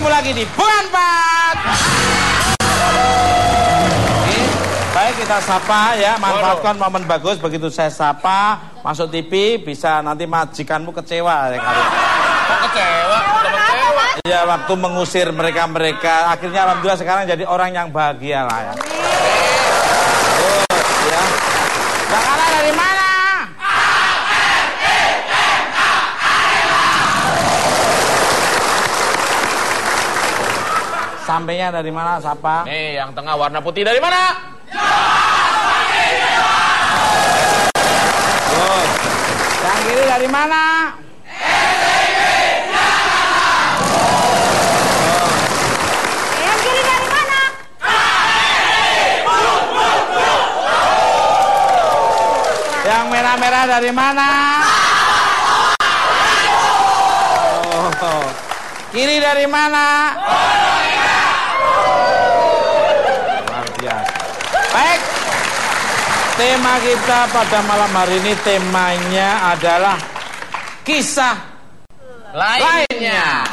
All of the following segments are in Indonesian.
ketemu lagi di Bukan Pat. Baik, kita sapa ya, manfaatkan momen bagus. Begitu saya sapa, masuk TV, bisa nanti majikanmu kecewa ya kali. Kecewa? Ya, waktu mengusir mereka-mereka. Akhirnya alhamdulillah sekarang jadi orang yang bahagia lah ya. Ya. Mbak Kala dari mana? Sampainya dari mana, siapa? Nih, yang tengah warna putih dari mana? Oh. Yang kiri dari mana? Yang kiri dari mana? Yang merah-merah dari mana? Oh. Kiri dari mana? Luar biasa. Baik. Tema kita pada malam hari ini temanya adalah kisah lainnya.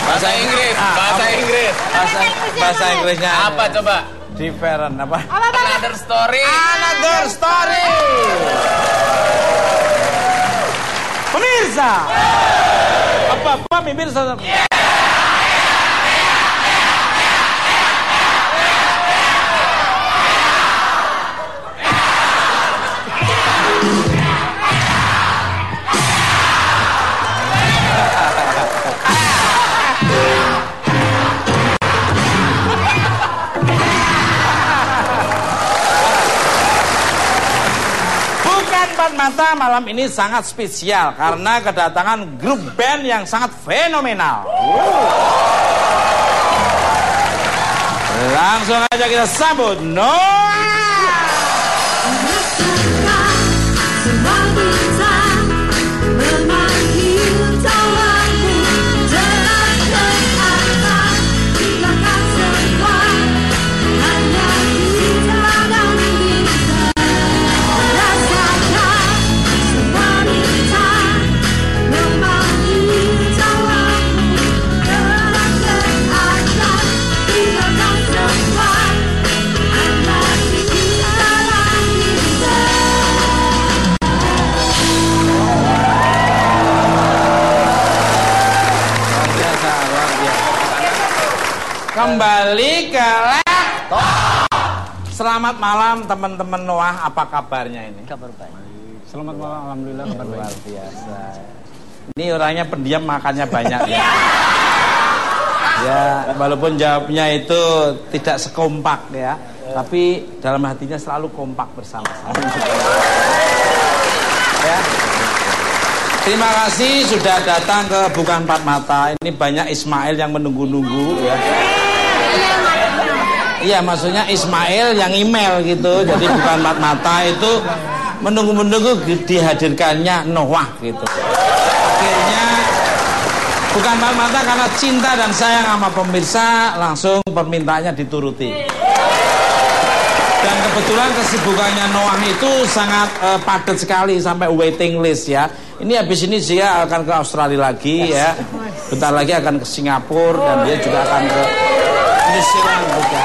Bahasa Inggris, Bahasa Inggrisnya apa coba? Different apa? Another story. Another story. Pemirsa. Apa pemirsa? Mata malam ini sangat spesial karena kedatangan grup band yang sangat fenomenal. Langsung aja kita sambut Noah. Kembali ke laptop. Selamat malam teman-teman Noah, apa kabarnya ini? Kabar baik. Selamat malam, alhamdulillah kabar baik. Luar biasa. Ini orangnya pendiam, makannya banyak ya. Ya, walaupun jawabnya itu tidak sekompak ya, tapi dalam hatinya selalu kompak bersama-sama. Ya. Terima kasih sudah datang ke Bukan Empat Mata. Ini banyak Ismail yang menunggu-nunggu ya. Iya, maksudnya Ismail yang email gitu. Jadi Bukan Empat Mata itu menunggu-menunggu dihadirkannya Noah gitu. Akhirnya Bukan Empat Mata karena cinta dan sayang sama pemirsa, langsung permintaannya dituruti. Dan kebetulan kesibukannya Noah itu sangat padat sekali sampai waiting list ya. Ini habis ini dia akan ke Australia lagi ya. Bentar lagi akan ke Singapura dan dia juga akan ke New Zealand juga.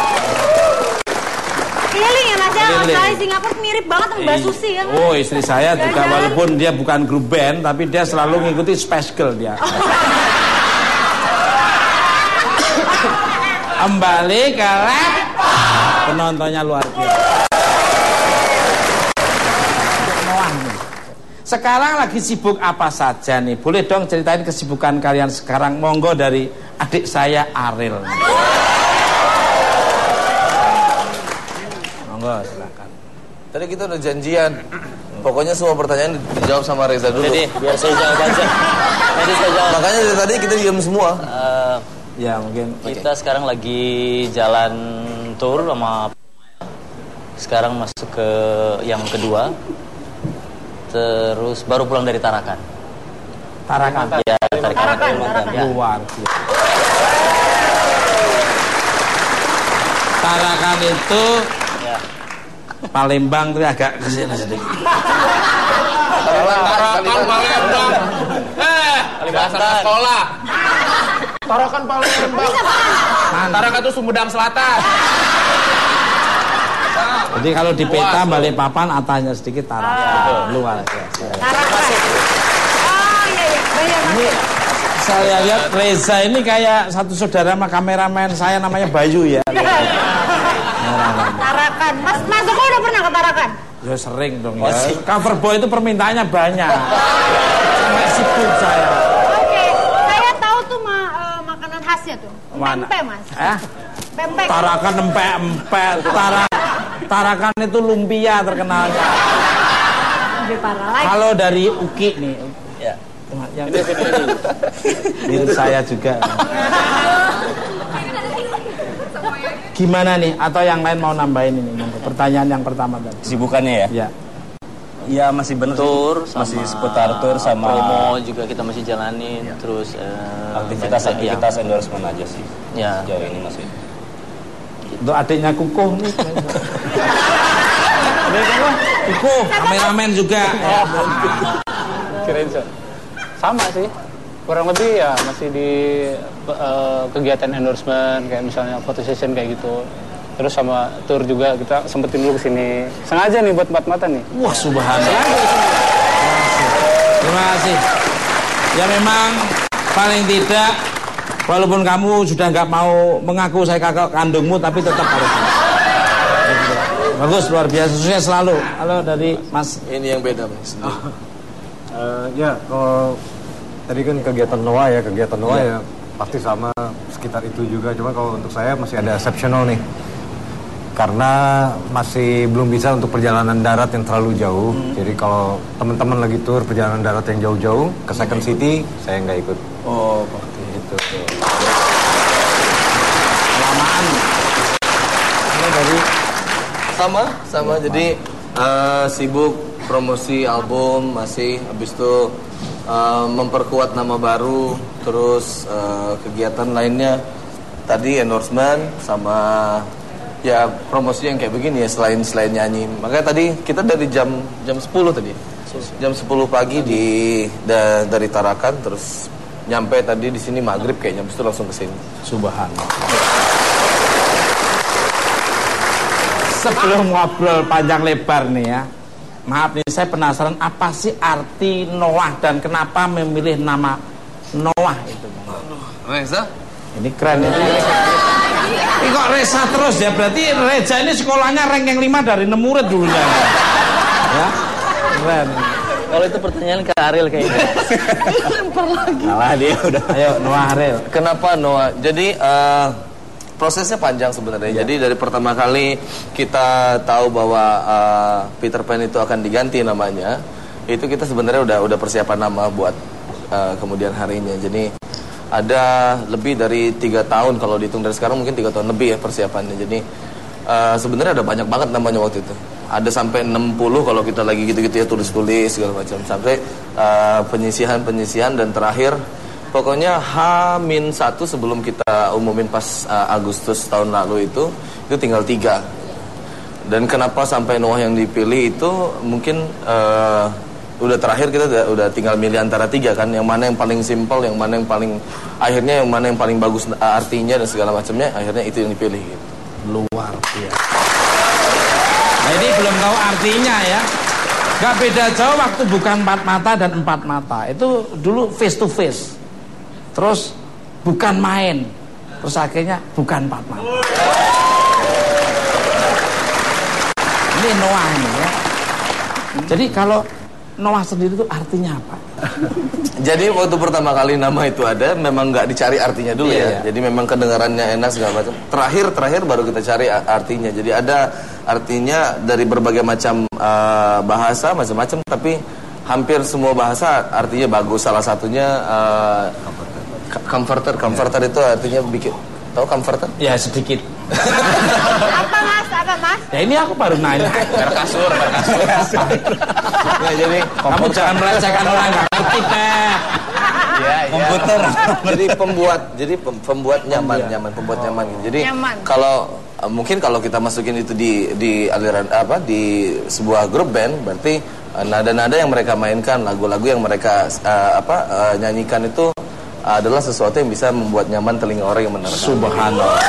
Keliling ya Mas ya, Australia Singapura mirip banget sama Mbak Susi ya. Oh, istri saya juga walaupun dia bukan grup band tapi dia selalu ngikuti Spice Girl dia. Kembali ke lab. Penontonnya luar biasa. Sekarang lagi sibuk apa saja nih? Boleh dong ceritain kesibukan kalian sekarang. Monggo dari adik saya Ariel. Monggo silakan. Tadi kita udah janjian. Pokoknya semua pertanyaan dijawab sama Reza dulu. Jadi biar saya jawab aja. Jadi saya jawab. Makanya dari tadi kita diam semua. Ya mungkin Kita sekarang lagi jalan tour sama. Sekarang masuk ke yang kedua. Terus baru pulang dari Tarakan. Tarakan. Ya, Tarakan. Ya. Luar biasa. Tarakan itu Ya. Palembang tuh agak kesini sedikit. Tarakan Palembang. Kalimantan sekolah. Tarakan Palembang. Tarakan itu Sumedang Selatan. Jadi kalau di peta Balikpapan atanya sedikit Tarakan. Luar biasa. Tarakan. Oh iya iya. Banyak Ini saya lihat Reza ini kayak satu saudara sama kameramen saya namanya Bayu ya. Tarakan. Mas Joko udah pernah ke Tarakan? Ya sering dong ya. Cover boy itu permintaannya banyak. Sampai sibuk saya. Oke, saya tahu tuh makanan khasnya tuh. Mana? Pempek, Mas. Pempek. Tarakan empek-empek. Tarakan itu lumpia terkenalnya. Lebih parah lagi. Kalau dari Uki nih. Ya. Yang itu saya juga. Gimana nih? Atau yang lain mau nambahin ini? Pertanyaan yang pertama tadi. Kesibukannya ya? Ya. Ya masih bener Tur sih. sama Masih seputar tur sama promo juga kita masih jalanin terus aktivitas endorsement aja sih. ya. Sejauh ini masih. Untuk adiknya Kukuh nih. Kukuh, kameramen juga. Kirain sama sih, kurang lebih ya masih di kegiatan endorsement kayak misalnya photo session kayak gitu. Terus sama tour juga kita sempetin dulu kesini. Sengaja nih buat empat mata nih. Wah, subhanallah. Terima kasih. Ya memang paling tidak walaupun kamu sudah nggak mau mengaku saya kakak kandungmu, tapi tetap harus. Bagus, luar biasa, sukses selalu. Halo dari Mas. Ini yang beda, Mas. Ya, kalau tadi kan kegiatan Noah ya pasti sama sekitar itu juga. Cuma kalau untuk saya masih ada exceptional nih. Karena masih belum bisa untuk perjalanan darat yang terlalu jauh. Jadi kalau teman-teman lagi tur perjalanan darat yang jauh-jauh ke Second City, saya nggak ikut. Oh, Gitu. kelamaan. Ini dari Sama. Jadi sibuk promosi album masih, habis itu memperkuat nama baru, terus kegiatan lainnya tadi endorsement sama ya promosi yang kayak begini ya selain nyanyi. Makanya tadi kita dari jam 10 tadi. Jam 10 pagi dari Tarakan, terus nyampe tadi di sini maghrib kayaknya, habis itu langsung ke sini. Subhanallah. Sebelum ngobrol panjang lebar nih ya, maaf nih saya penasaran apa sih arti Noah dan kenapa memilih nama Noah itu? Reza? Ini keren ini. Ini kok Reza terus ya, berarti Reza ini sekolahnya ranking 5 dari 6 murid dulunya. Ya, keren. Kalau itu pertanyaan ke Ariel kayaknya. Lempar lagi. Salah dia udah. Ayo Noah Ariel. Kenapa Noah? Jadi prosesnya panjang sebenarnya. Jadi dari pertama kali kita tahu bahwa Peter Pan itu akan diganti namanya, itu kita sebenarnya udah persiapan nama buat kemudian harinya. Jadi ada lebih dari 3 tahun kalau dihitung dari sekarang, mungkin 3 tahun lebih ya persiapannya. Jadi sebenarnya ada banyak banget namanya waktu itu. Ada sampai 60 kalau kita lagi gitu-gitu ya, tulis-tulis segala macam, sampai penyisihan dan terakhir pokoknya H-1 sebelum kita umumin pas Agustus tahun lalu itu tinggal 3. Dan kenapa sampai Noah yang dipilih itu mungkin udah terakhir kita udah tinggal milih antara 3 kan, yang mana yang paling simpel, yang mana yang paling akhirnya, yang mana yang paling bagus artinya dan segala macamnya, akhirnya itu yang dipilih gitu. Luar biasa. Nah, ini belum tahu artinya ya. Gak beda jauh waktu bukan 4 mata dan 4 mata. Itu dulu face to face. Terus bukan main. Terus akhirnya bukan 4 mata. Ini Noah ini ya. Jadi kalau Noah sendiri itu artinya apa? Jadi waktu pertama kali nama itu ada, memang nggak dicari artinya dulu ya. Jadi memang kedengarannya enak segala macam. Terakhir baru kita cari artinya. Jadi ada artinya dari berbagai macam bahasa, macam-macam. Tapi hampir semua bahasa artinya bagus. Salah satunya comforter. Comforter itu artinya bikin. Tahu comforter? Ya sedikit. Apa mas? Ya ini aku baru nanya. Bar kasur. Ya, jadi Kamu jangan melecehkan orang nggak ngerti teh. komputer. Jadi pembuat nyaman, pembuat nyaman. Jadi Nyaman. kalau mungkin kalau kita masukin itu di aliran di sebuah grup band, berarti nada-nada yang mereka mainkan, lagu-lagu yang mereka nyanyikan itu adalah sesuatu yang bisa membuat nyaman telinga orang yang mendengar. Subhanallah.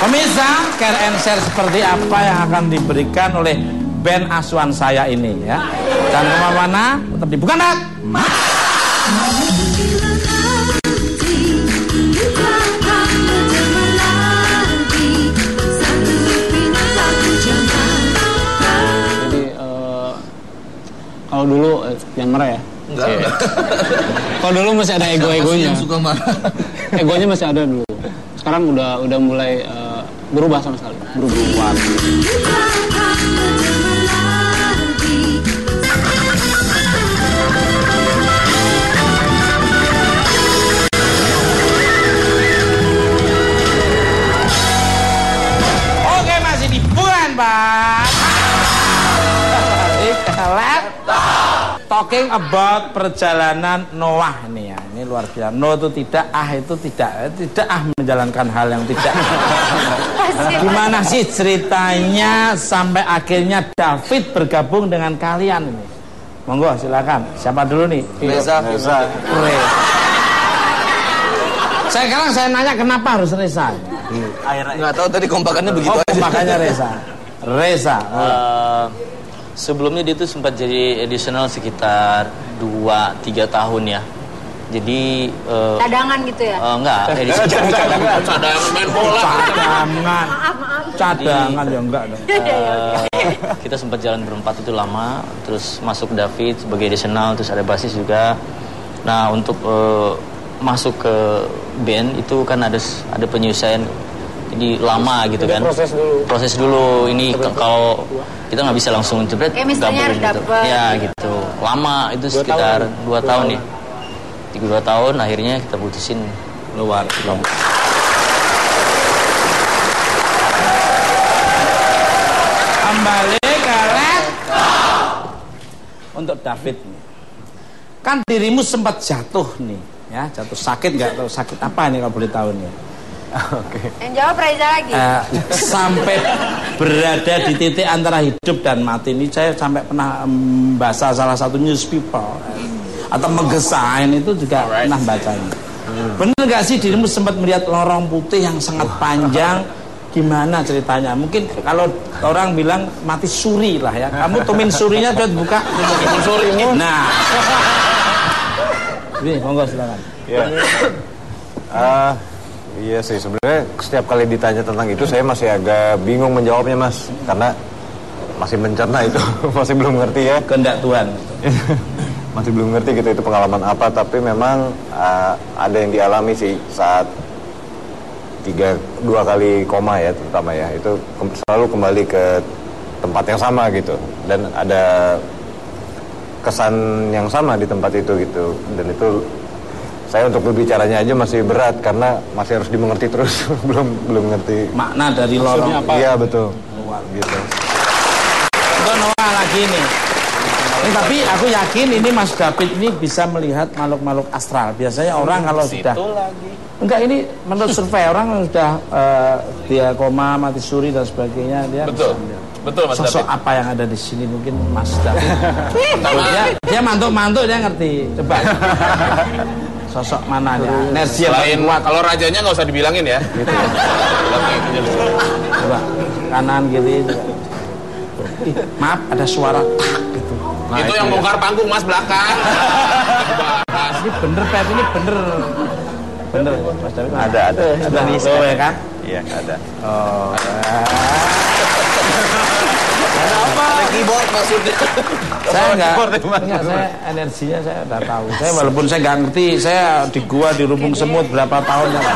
Pemirsa, care and share seperti apa yang akan diberikan oleh band asuhan saya ini ya. Jangan kemana-mana, tetap di Bukan Hat. Kalau dulu jangan marah ya. Enggak. Kalau dulu masih ada ego-egonya. Suka marah. Egonya masih ada dulu. Sekarang udah mulai berubah sama sekali. Berubah. Oke, masih di Bukan Pak. Talking about perjalanan Noah nih ya. Ini luar biasa. No itu tidak, itu tidak menjalankan hal yang tidak. Gimana sih ceritanya sampai akhirnya David bergabung dengan kalian ini? Monggo silakan. Siapa dulu nih? Reza. Sekarang saya nanya kenapa harus Reza? Nggak tahu tadi kompakannya begitu aja. Kompakannya Reza. Sebelumnya dia tuh sempat jadi additional sekitar 2-3 tahun ya. Jadi cadangan gitu ya? Enggak, Cadangan main bola. Cadangan ya enggak dong. Kita sempat jalan berempat itu lama, terus masuk David sebagai additional, terus ada basis juga. Nah, untuk masuk ke band itu kan ada penyelesaian. Jadi lama gitu kan. Proses dulu. Ini kalau kita nggak bisa langsung jebret. Chemistry-nya harus dapet. Ya gitu. Lama itu sekitar 2 tahun ya. 3-2 tahun akhirnya kita putusin keluar. Kembali ke untuk David nih. Kan dirimu sempat jatuh nih, ya jatuh sakit nggak? Tahu sakit apa nih kalau boleh tahu nih? Oke. Yang jawab Reza lagi. Sampai berada di titik antara hidup dan mati ini, saya sampai pernah membaca salah satu newspaper atau menggesain itu juga pernah bacanya. Bener gak sih dirimu sempat melihat lorong putih yang sangat panjang? Gimana ceritanya? Mungkin kalau orang bilang mati suri lah ya. Kamu tumin surinya coba buka. Suri. Nah. Ini monggo silakan. Ya. Iya sih, sebenarnya setiap kali ditanya tentang itu saya masih agak bingung menjawabnya, Mas, karena masih mencerna itu. Masih belum ngerti ya. Kehendak Tuhan. Masih belum ngerti gitu itu pengalaman apa, tapi memang ada yang dialami sih saat 2 kali koma ya, terutama ya, itu selalu kembali ke tempat yang sama gitu, dan ada kesan yang sama di tempat itu gitu, dan itu saya untuk berbicaranya aja masih berat karena masih harus dimengerti terus. belum ngerti makna dari lorong apa. Iya betul gitu. Untuk Noah lagi nih. Ini, tapi aku yakin ini Mas David ini bisa melihat makhluk-makhluk astral. Biasanya orang kalau sudah enggak, ini menurut survei orang yang sudah dia koma, mati suri dan sebagainya, dia Betul Mas sosok David. apa yang ada di sini mungkin Mas David. dia mantuk-mantuk dia ngerti. Coba. Sosok mananya? Energi Selain kalau rajanya nggak usah dibilangin ya. gitu ya. Coba kanan kiri. Maaf ada suara tak gitu. Nah, itu yang bongkar panggung Mas belakang. Ini bener Pep, ini bener Mas David. Ada nih ya kan? Iya ada. Oh. Ada keyboard maksudnya. Saya enggak, saya energinya saya udah tahu. Saya walaupun saya nggak ngerti, saya di gua di Rumpung Semut berapa tahun ya.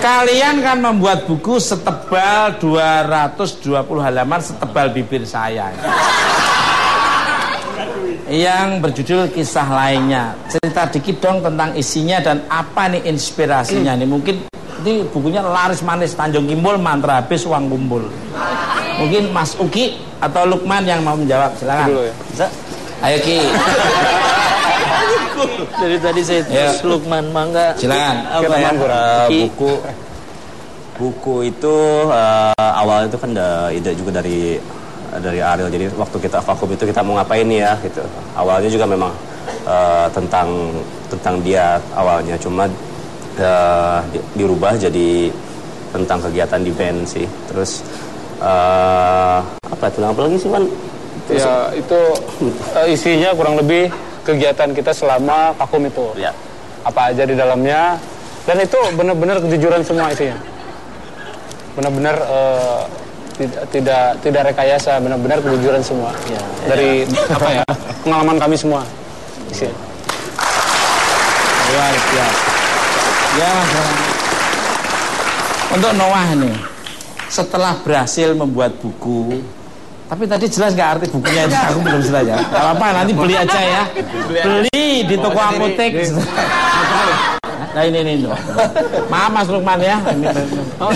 Kalian kan membuat buku setebal 220 halaman, setebal bibir saya. Yang berjudul Kisah Lainnya. Cerita dikit dong tentang isinya dan apa nih inspirasinya nih. Mungkin ini bukunya laris manis, Tanjung Kimbul, mantra habis, uang kumpul. Mungkin Mas Uki atau Lukman yang mau menjawab, silakan. Ya. Ayo Ki. Dari tadi saya terus Lukman, mangga. Silakan. Apa ya? Buku itu awalnya itu kan ide juga dari dari Ariel. Jadi waktu kita vakum itu kita mau ngapain nih ya gitu. Awalnya juga memang tentang dia awalnya, cuma dirubah jadi tentang kegiatan di band sih. Terus apa lagi sih Man? Ya itu isinya kurang lebih kegiatan kita selama vakum itu. Ya. Apa aja di dalamnya, dan itu benar-benar kejujuran semua isinya. Benar-benar tidak rekayasa, benar-benar kejujuran semua. Ya. Dari apa ya? Pengalaman kami semua. Isinya. Luar biasa. Ya Mas. Untuk Noah nih, setelah berhasil membuat buku, tapi tadi jelas nggak arti bukunya itu, aku belum jelas ya. Gak apa-apa, nanti beli aja ya. Beli di toko apotek. Nah ini. Maaf Mas Lukman ya.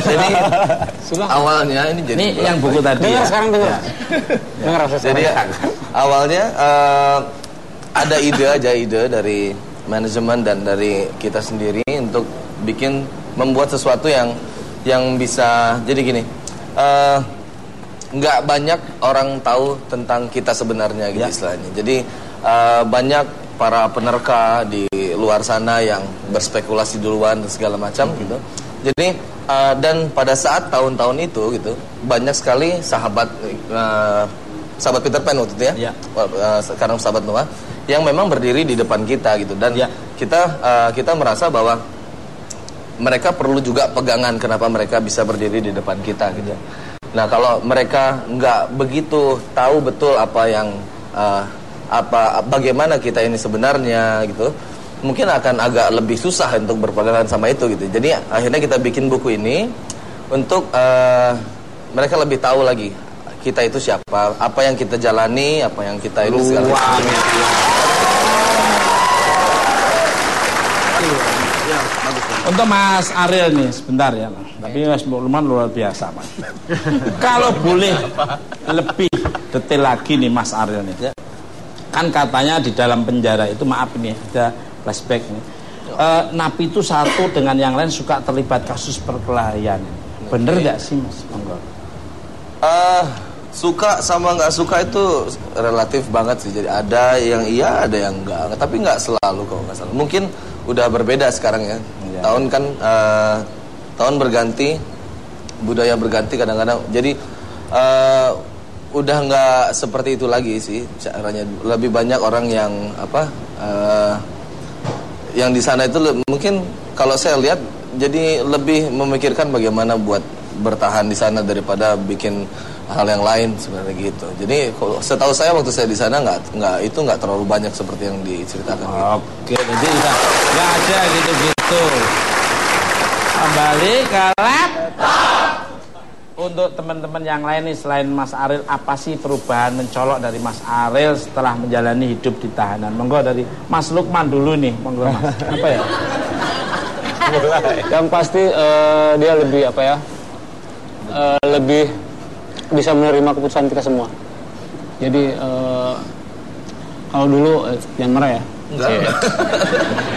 Jadi awalnya ini jadi ini yang buku tadi. Dengar ya. sekarang dengar. Dengar Jadi awalnya ada ide dari manajemen dan dari kita sendiri untuk membuat sesuatu yang bisa, jadi gini, nggak banyak orang tahu tentang kita sebenarnya gitu istilahnya. Jadi banyak para penerka di luar sana yang berspekulasi duluan dan segala macam gitu. Jadi dan pada saat tahun-tahun itu gitu, banyak sekali sahabat Peter Pan waktu itu ya. Sekarang sahabat Noah yang memang berdiri di depan kita gitu, dan kita merasa bahwa mereka perlu juga pegangan kenapa mereka bisa berdiri di depan kita gitu. Nah, kalau mereka nggak begitu tahu betul bagaimana kita ini sebenarnya gitu, mungkin akan agak lebih susah untuk berpegangan sama itu gitu. Jadi akhirnya kita bikin buku ini untuk mereka lebih tahu lagi kita itu siapa, apa yang kita jalani, apa yang kita ini segala macam. Untuk Mas Ariel nih, sebentar ya, tapi Mas Lukman luar biasa Mas. Kalau boleh lebih detail lagi nih Mas Ariel nih, kan katanya di dalam penjara itu, maaf ini ada flashback nih, napi itu satu dengan yang lain suka terlibat kasus perkelahian. Bener nggak sih Mas? Monggo. Suka sama nggak suka itu relatif banget sih. Jadi ada yang iya, ada yang enggak. Tapi nggak selalu kalau nggak salah. Mungkin udah berbeda sekarang ya. Tahun kan tahun berganti, budaya berganti kadang-kadang. Jadi udah nggak seperti itu lagi sih caranya. Lebih banyak orang yang yang di sana itu mungkin kalau saya lihat jadi lebih memikirkan bagaimana buat bertahan di sana daripada bikin hal yang lain sebenarnya gitu. Jadi setahu saya waktu saya di sana nggak terlalu banyak seperti yang diceritakan. Oke, jadi nggak ada gitu-gitu. Kembali ke laptop. Untuk teman-teman yang lain nih selain Mas Ariel, apa sih perubahan mencolok dari Mas Ariel setelah menjalani hidup di tahanan? Monggo dari Mas Lukman dulu nih, monggo Mas. Apa ya? Yang pasti dia lebih lebih bisa menerima keputusan kita semua. Jadi kalau dulu jangan marah ya. Enggak.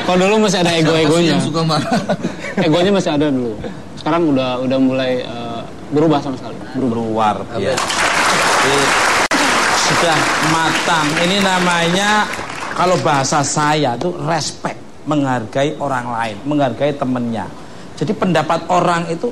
Kalau dulu masih ada ego-egonya. Suka marah. Egonya masih ada dulu. Sekarang udah mulai berubah sama sekali. Luar biasa. Sudah matang. Ini namanya kalau bahasa saya tuh respect, menghargai orang lain, menghargai temennya. Jadi pendapat orang itu,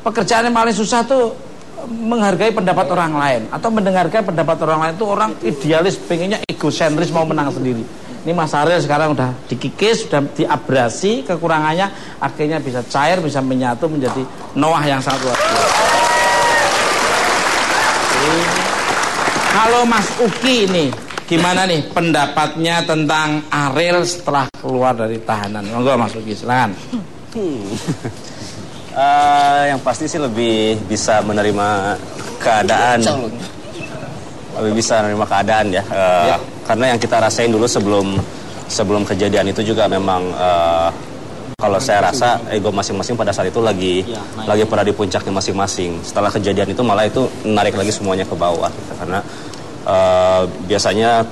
pekerjaan yang paling susah tuh menghargai pendapat orang lain atau mendengarkan pendapat orang lain. Itu orang idealis, pengennya egosentris, mau menang sendiri. Ini Mas Ariel sekarang udah dikikis, sudah diabrasi kekurangannya, akhirnya bisa cair, bisa menyatu menjadi Noah yang sangat luar biasa. Kalau Mas Uki ini gimana nih pendapatnya tentang Ariel setelah keluar dari tahanan? Monggo Mas Uki, silakan. Yang pasti sih lebih bisa menerima keadaan. Lebih bisa menerima keadaan ya. Karena yang kita rasain dulu sebelum kejadian itu juga memang kalau saya rasa ego masing-masing pada saat itu lagi pada di puncaknya masing-masing. Setelah kejadian itu malah itu menarik lagi semuanya ke bawah gitu. Karena biasanya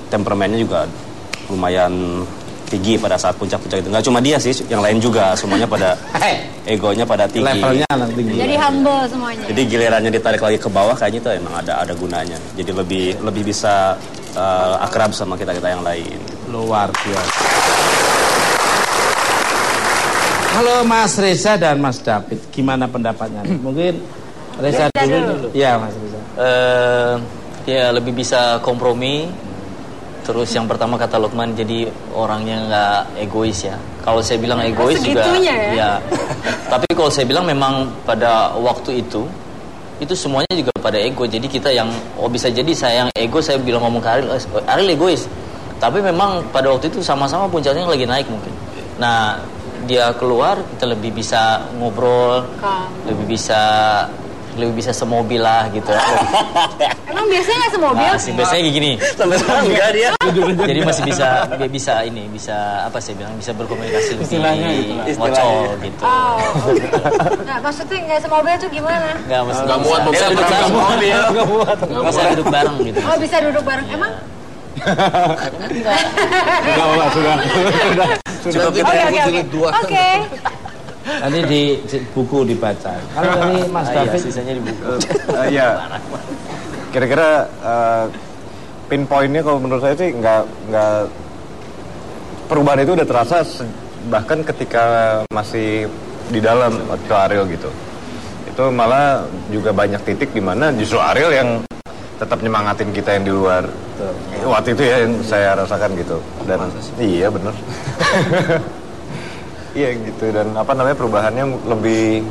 temperamennya juga lumayan tinggi pada saat puncak-puncak itu. Nggak cuma dia sih, yang lain juga semuanya pada egonya pada tinggi. Levelnya tinggi. Jadi humble semuanya. Jadi gilirannya ditarik lagi ke bawah kayaknya itu emang ada gunanya. Jadi lebih bisa akrab sama kita yang lain. Luar biasa. Halo Mas Reza dan Mas David, gimana pendapatnya? Mungkin Reza dulu. Iya Mas Reza. Ya lebih bisa kompromi. Terus yang pertama kata Lukman, jadi orangnya nggak egois ya. Kalau saya bilang egois juga, ya. Tapi kalau saya bilang memang pada waktu itu semuanya juga pada ego. Jadi kita yang bisa jadi saya yang ego, saya bilang ngomong ke Ariel egois. Tapi memang pada waktu itu sama-sama puncaknya lagi naik mungkin. Nah dia keluar, kita lebih bisa ngobrol, lebih bisa semobil lah gitu. Emang biasanya nggak semobil? Biasanya kayak gini. Sampai sekarang enggak dia. Jadi masih bisa apa sih bilang, bisa berkomunikasi lebih ngocol gitu. Oh. Nah, maksudnya nggak semobil tuh gimana? Nggak muat bisa mobil. Bisa duduk bareng gitu. Oh, bisa duduk bareng. Emang? Sudah kita jilid 2. Oke. Nanti di buku dibaca. Kalau dari Mas David, sisanya di buku. Iya. Kira-kira pinpointnya kalau menurut saya sih nggak perubahan itu udah terasa bahkan ketika masih di dalam ke Ariel gitu. Itu malah juga banyak titik di mana justru Ariel yang tetap nyemangatin kita yang di luar. Waktu itu ya yang saya rasakan gitu. Dan iya benar. Iya gitu, dan perubahannya lebih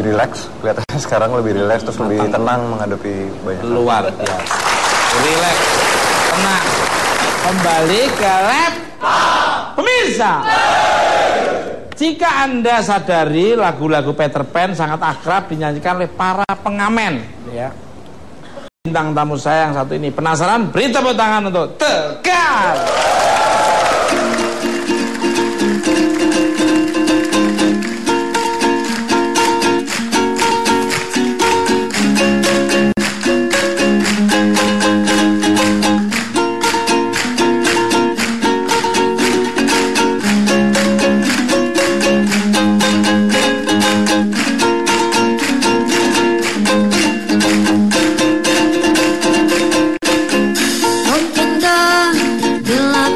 rileks, kelihatannya sekarang lebih rileks, terus lebih tenang menghadapi banyak luar biasa. Rileks, tenang. Kembali ke laptop. Pemirsa, jika Anda sadari lagu-lagu Peter Pan sangat akrab dinyanyikan oleh para pengamen, ya. Bintang tamu saya yang satu ini, penasaran? Beri tepuk tangan untuk Tegar. Gelap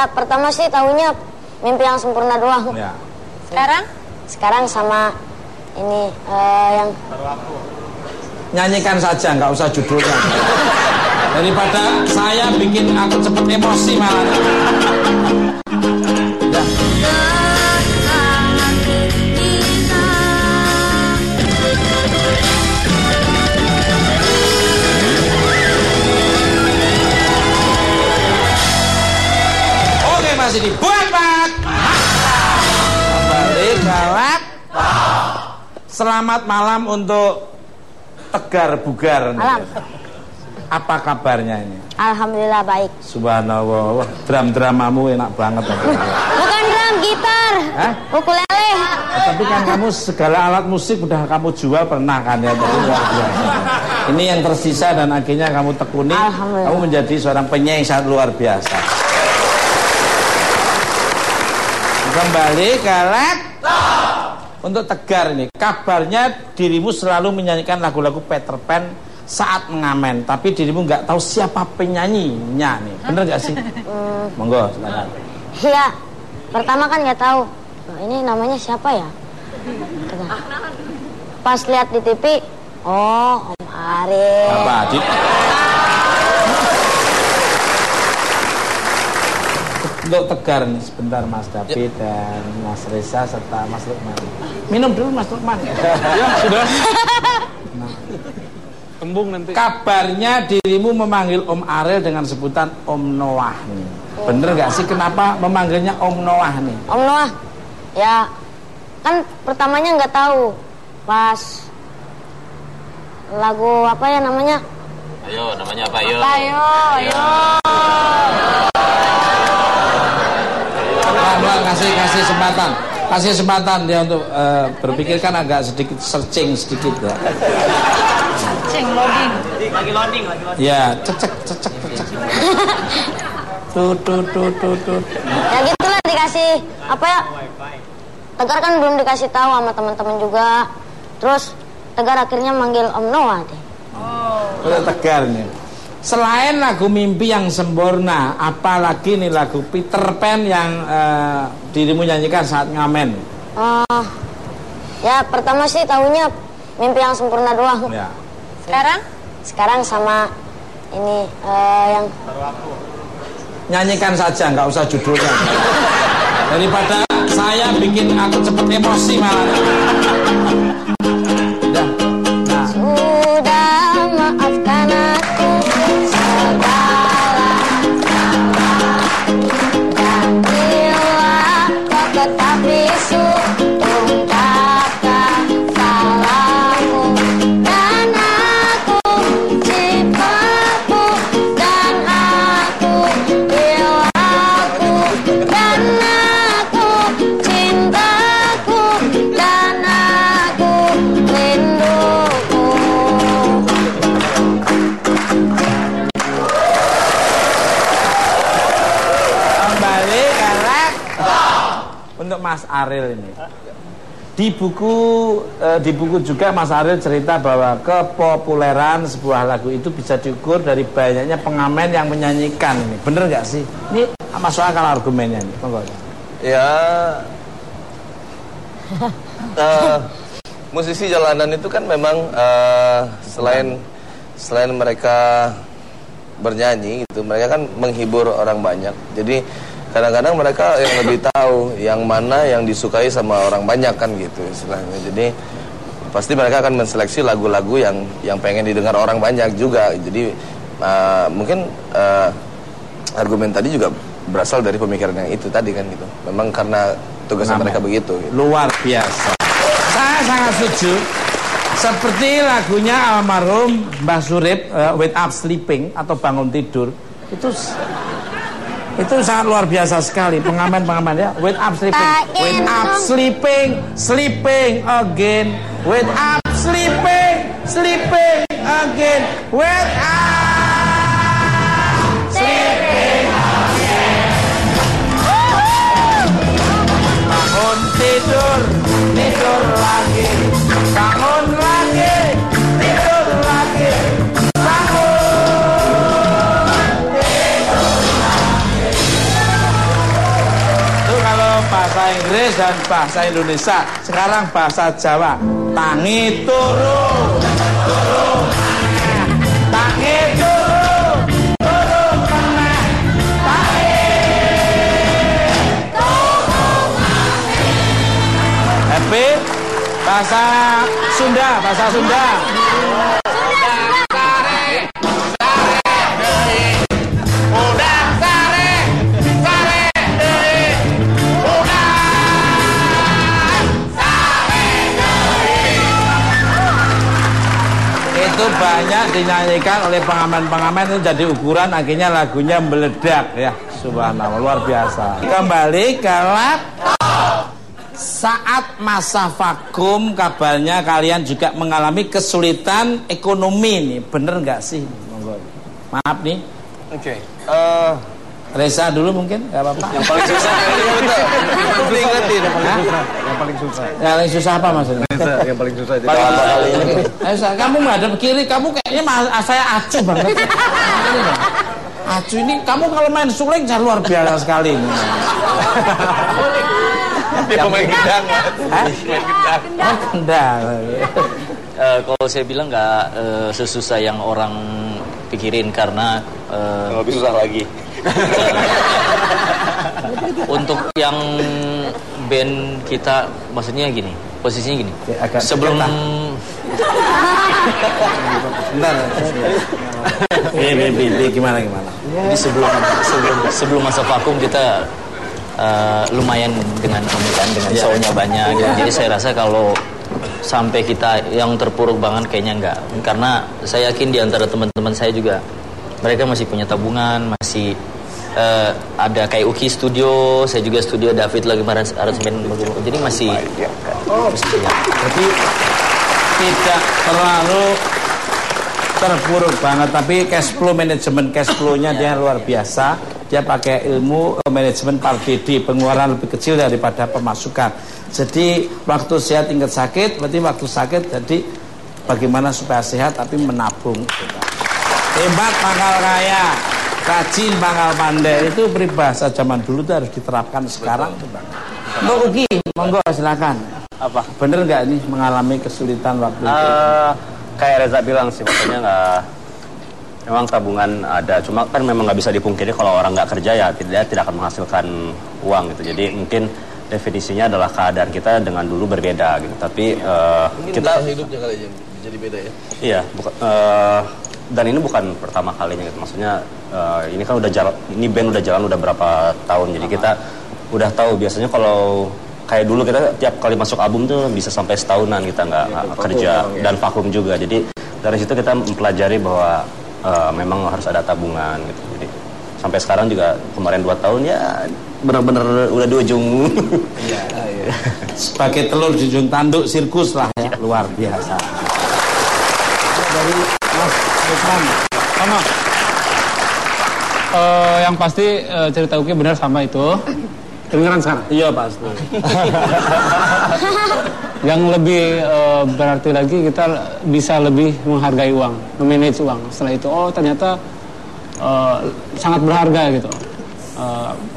Ya pertama sih tahunya mimpi yang sempurna doang. Ya. Sekarang sama ini yang Nyanyikan saja, nggak usah judulnya. Daripada saya bikin aku cepet emosi malah. Ya. Oke, masih dibuat Pak. Kembali galak. Selamat malam untuk Tegar Bugar. Malam. Apa kabarnya ini? Alhamdulillah baik. Subhanallah, drum-dramamu enak banget. Bukan drum, gitar. Hah? Ukulele. Tapi kan kamu segala alat musik udah kamu jual pernah kan ya? Jadi luar biasa. Ini yang tersisa dan akhirnya kamu tekuni. Kamu menjadi seorang penyanyi sangat luar biasa. Kembali ke laptop. Untuk Tegar ini, kabarnya dirimu selalu menyanyikan lagu-lagu Peter Pan saat mengamen, tapi dirimu nggak tahu siapa penyanyinya nih, bener nggak sih? Monggo, silakan. Iya, pertama kan nggak tahu. Ini namanya siapa ya? Pas lihat di TV, oh Om Ariel. Apa? Untuk Tegar nih sebentar Mas David dan Mas Reza serta Mas Lukman. Minum dulu Mas Lukman. Ya sudah. Kembung nanti. Kabarnya dirimu memanggil Om Ariel dengan sebutan Om Noah nih. Bener gak sih kenapa memanggilnya Om Noah nih? Om Noah, ya kan pertamanya nggak tahu. Pas lagu apa ya namanya? Ayo, namanya apa? Ayo. Ayo. Kasih kesempatan dia untuk berpikirkan agak sedikit searching sedikit ya. Searching, loading. Lagi loading. Ya, cecek. Tuh. Ya gitulah dikasih apa ya? Tegar kan belum dikasih tahu sama teman-teman juga. Terus Tegar akhirnya manggil Om Noah deh. Udah Tegar nih. Selain lagu Mimpi yang Sempurna, apalagi nih lagu Peter Pan yang dirimu nyanyikan saat ngamen? Ya pertama sih tahunya Mimpi yang Sempurna doang. Ya. Sekarang sama ini yang Nyanyikan saja, nggak usah judulnya. Daripada saya bikin aku cepet emosi malah. Ya. Nah. Sudah maafkan aku segala dan bila kau tetap bisu ungkapkan salahmu dan aku cipaku dan aku bilangku dan aku cintaku dan aku rinduku. Kembali ke untuk Mas Ariel ini. Di buku juga Mas Ariel cerita bahwa kepopuleran sebuah lagu itu bisa diukur dari banyaknya pengamen yang menyanyikan ini. Bener nggak sih? Ini masuk akal argumennya nih. Monggo. Ya, musisi jalanan itu kan memang selain mereka bernyanyi gitu, mereka kan menghibur orang banyak. Jadi kadang-kadang mereka yang lebih tahu yang mana yang disukai sama orang banyak kan gitu istilahnya. Jadi pasti mereka akan menseleksi lagu-lagu yang pengen didengar orang banyak juga. Jadi mungkin argumen tadi juga berasal dari pemikiran yang itu tadi kan gitu. Memang karena tugasnya mereka begitu gitu. Luar biasa. Saya sangat setuju. Seperti lagunya almarhum Mbah Surip, Wake Up Sleeping atau Bangun Tidur. Itu sangat luar biasa sekali pengamen ya. Wake up sleeping, sleeping again. Wake up sleeping, sleeping again. Wake up sleeping again. Bangun tidur, tidur lagi. Bangun lagi, tidur lagi. Bangun tidur lagi. Inggris dan bahasa Indonesia. Sekarang bahasa Jawa. Tangi turu, turu maneh. Tangi turu, turu maneh. Tangi turu maneh. Happy. Bahasa Sunda, bahasa Sunda. Itu banyak dinyanyikan oleh pengamen-pengamen, itu jadi ukuran, akhirnya lagunya meledak ya. Subhanallah, luar biasa. Kembali ke laptop. Saat masa vakum, kabarnya kalian juga mengalami kesulitan ekonomi nih, bener nggak sih? Maaf nih. Oke. Reza dulu mungkin, nggak apa-apa. Yang paling susah Yang paling susah. Yang paling susah apa maksudnya? Reza, yang paling susah. Reza, kamu menghadap kiri, kamu kayaknya saya acuh banget. Acuh ini, kamu kalau main suling luar biasa sekali. Dia pemain gendang. Gendang. Kalau saya bilang nggak sesusah yang orang pikirin karena lebih susah lagi. Untuk yang band kita, maksudnya gini, posisinya gini. Sebelum gimana? Jadi sebelum masa vakum kita lumayan dengan pemilihan, dengan show-nya banyak. Jadi saya rasa kalau sampai kita yang terpuruk banget kayaknya enggak. Karena saya yakin di antara teman-teman saya juga mereka masih punya tabungan, masih ada kayak Uki studio, saya juga studio, David lagi aransemen, jadi masih punya. Jadi tidak terlalu terpuruk banget, tapi cash flow, manajemen cash flow-nya dia luar biasa. Dia pakai ilmu manajemen partidi, pengeluaran lebih kecil daripada pemasukan. Jadi waktu sehat ingat sakit, berarti waktu sakit jadi bagaimana supaya sehat tapi menabung. Hebat pangkal kaya, rajin pangkal pandai, itu peribahasa zaman dulu itu harus diterapkan sekarang. Mbak Uki, monggo silakan. Apa? Bener nggak nih mengalami kesulitan waktu itu? Kayak Reza bilang sih, maksudnya nggak. Memang tabungan ada, cuma kan memang nggak bisa dipungkiri kalau orang nggak kerja ya tidak akan menghasilkan uang gitu. Jadi mungkin definisinya adalah keadaan kita dengan dulu berbeda gitu. Tapi kita hidupnya kali aja jadi beda ya. Iya, dan ini bukan pertama kalinya gitu. Maksudnya ini kan udah jalan, ini band udah jalan udah berapa tahun. Jadi kita udah tahu biasanya kalau kayak dulu kita tiap kali masuk album tuh bisa sampai setahunan kita nggak kerja dan vakum juga. Jadi dari situ kita mempelajari bahwa memang harus ada tabungan gitu. Jadi sampai sekarang juga kemarin 2 tahun ya benar-benar udah di ujung. Iya. Sebagai telur di ujung tanduk sirkus lah ya, luar biasa. Dari Mas Lukman, sama. Yang pasti cerita Uki benar sama itu. Kedengeran sekarang? Iya pasti. Yang lebih berarti lagi kita bisa lebih menghargai uang, memanage uang. Setelah itu, oh ternyata sangat berharga gitu.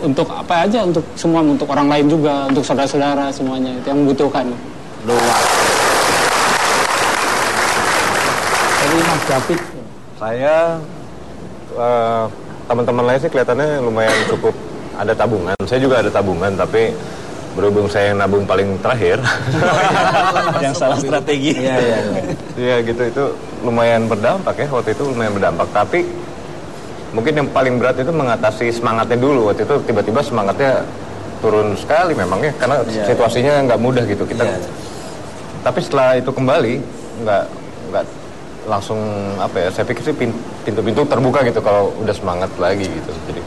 Untuk apa aja, untuk semua, untuk orang lain juga, untuk saudara-saudara semuanya itu yang membutuhkan. Luar. Jadi Mas David, Saya teman-teman lain sih kelihatannya lumayan cukup ada tabungan. Saya juga ada tabungan, tapi berhubung saya yang nabung paling terakhir. Yang salah strategi. Iya gitu, itu lumayan berdampak ya, waktu itu lumayan berdampak. Tapi mungkin yang paling berat itu mengatasi semangatnya dulu. Waktu itu tiba-tiba semangatnya turun sekali memangnya, karena situasinya nggak mudah gitu kita. Tapi setelah itu kembali nggak langsung apa ya, saya pikir sih pintu-pintu terbuka gitu kalau udah semangat lagi gitu. Jadi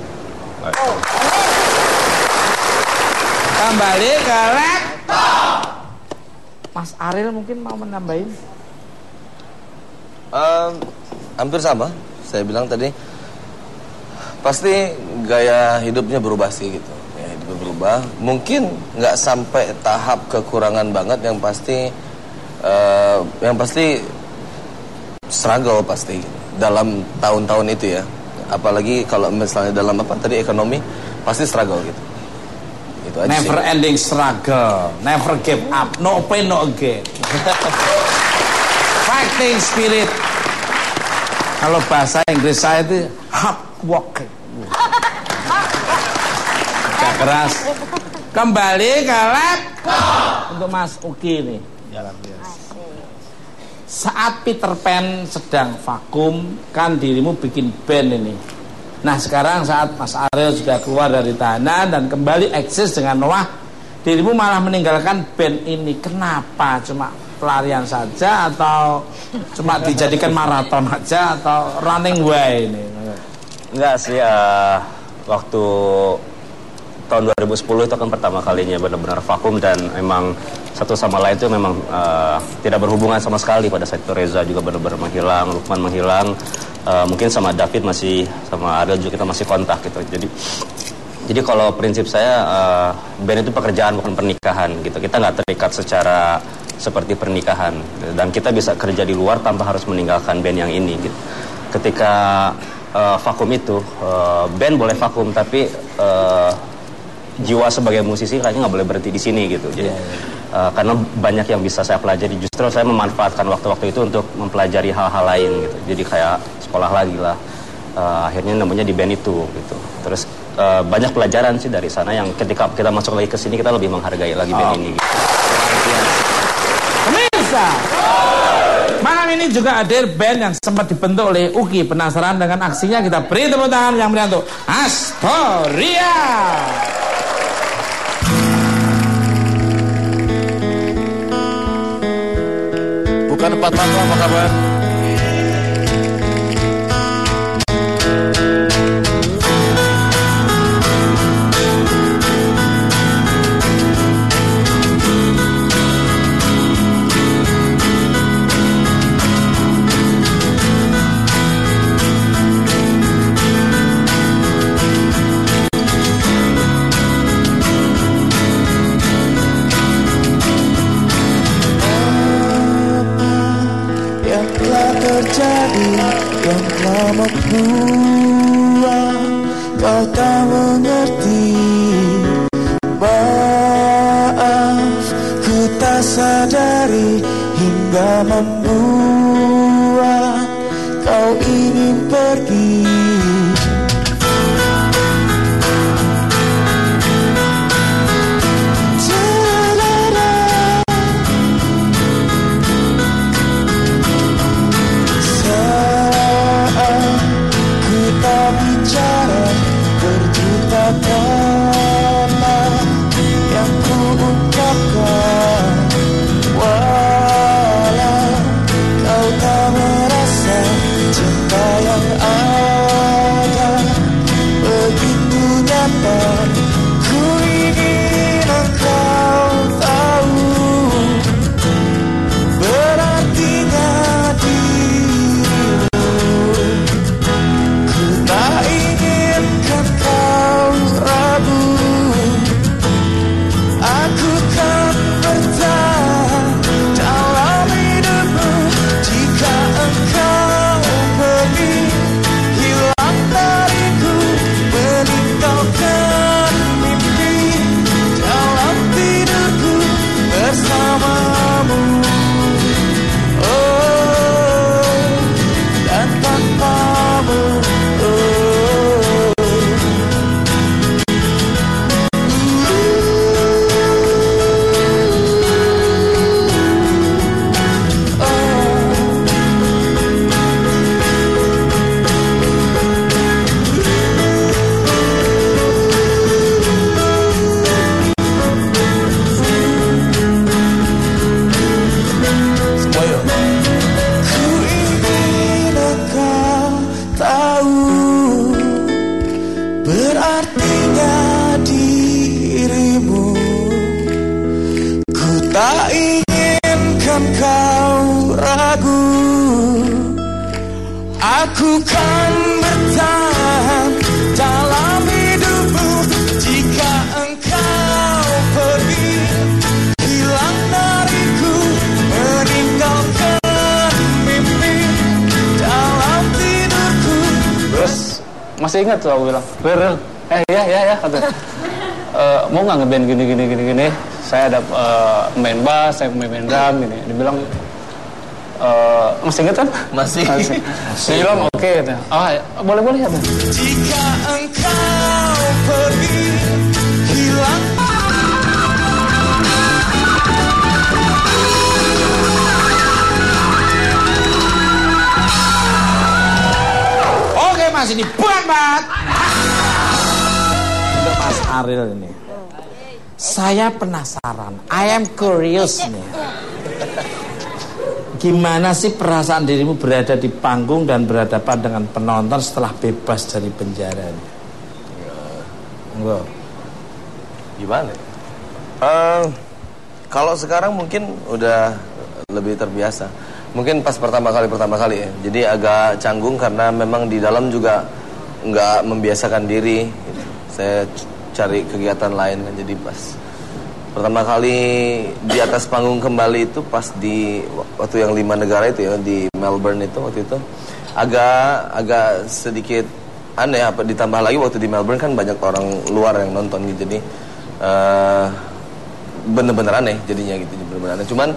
kembali ke laptop. Mas Ariel mungkin mau menambahin? Hampir sama. Saya bilang tadi pasti gaya hidupnya berubah sih gitu. Gaya hidupnya berubah. Mungkin nggak sampai tahap kekurangan banget, yang pasti struggle pasti dalam tahun-tahun itu ya. Apalagi kalau misalnya dalam apa tadi ekonomi, pasti struggle gitu. Itu gitu aja. Never ending struggle, never give up, no pain no gain. Fighting spirit. Kalau bahasa Inggris saya itu hard working. Gak keras. Kembali ke lab untuk Mas Uki nih. Saat Peter Pan sedang vakum, kan dirimu bikin band ini. Nah sekarang saat Mas Ariel sudah keluar dari tahanan dan kembali eksis dengan Noah, dirimu malah meninggalkan band ini. Kenapa? Cuma pelarian saja atau cuma dijadikan maraton aja atau running way ini? Enggak sih, waktu tahun 2010 itu kan pertama kalinya benar-benar vakum dan memang satu sama lain itu memang tidak berhubungan sama sekali. Pada saat itu Reza juga benar-benar menghilang, Lukman menghilang, mungkin sama David masih, sama Ariel juga kita masih kontak gitu. Jadi kalau prinsip saya band itu pekerjaan bukan pernikahan gitu. Kita nggak terikat secara seperti pernikahan dan kita bisa kerja di luar tanpa harus meninggalkan band yang ini gitu. Ketika vakum itu band boleh vakum tapi jiwa sebagai musisi kayaknya nggak boleh berhenti di sini gitu. Jadi karena banyak yang bisa saya pelajari, justru saya memanfaatkan waktu-waktu itu untuk mempelajari hal-hal lain gitu. Jadi kayak sekolah lagi lah. Akhirnya namanya di band itu gitu. Terus banyak pelajaran sih dari sana yang ketika kita masuk lagi ke sini kita lebih menghargai lagi band ini gitu. Pemirsa, malam ini juga hadir band yang sempat dibentuk oleh Uki. Penasaran dengan aksinya? Kita beri tepuk tangan yang meriah untuk Astoria. Bukan 4 mata, apa kabar? Yang telah membuat kau tak mengerti. Maaf, ku tak sadari hingga membuat kau ingin pergi. Yang ku ungkapkan, walau kau tak merasa cinta yang ada begitu nyata. Ku ingin engkau tahu berartinya dirimu. Ku tak inginkan kau ragu. Aku kan bertahan dalam hidupmu jika engkau pergi, hilang dariku, meninggalkan mimpi dalam tidurku bersamamu. Oh, dan tanpamu. Berartinya dirimu. Ku tak inginkan kau ragu. Aku kan bertahan dalam hidupmu jika engkau pergi, hilang dariku, meninggalkan mimpi dalam tidurku. Terus masih ingat tuh aku bilang, Berel, ya kata. mau nggak ngeband gini. Saya ada main bass, saya main drum gini. Dibilang masih inget kan? Masih. Dia bilang oke. Boleh ya. Jika engkau pergi hilang. Oke Mas, ini banget. Untuk Mas Ariel ini. Saya penasaran, I am curious nih. Gimana sih perasaan dirimu berada di panggung dan berhadapan dengan penonton setelah bebas dari penjara ini? Enggak. Gimana? Kalau sekarang mungkin udah lebih terbiasa. Mungkin pas pertama kali ya. Jadi agak canggung karena memang di dalam juga nggak membiasakan diri. Saya cari kegiatan lain kan. Jadi pas pertama kali di atas panggung kembali itu pas di waktu yang 5 negara itu ya, di Melbourne itu waktu itu agak sedikit aneh. Ditambah lagi waktu di Melbourne kan banyak orang luar yang nonton gitu. Jadi bener-bener aneh jadinya gitu, bener-bener aneh. Cuman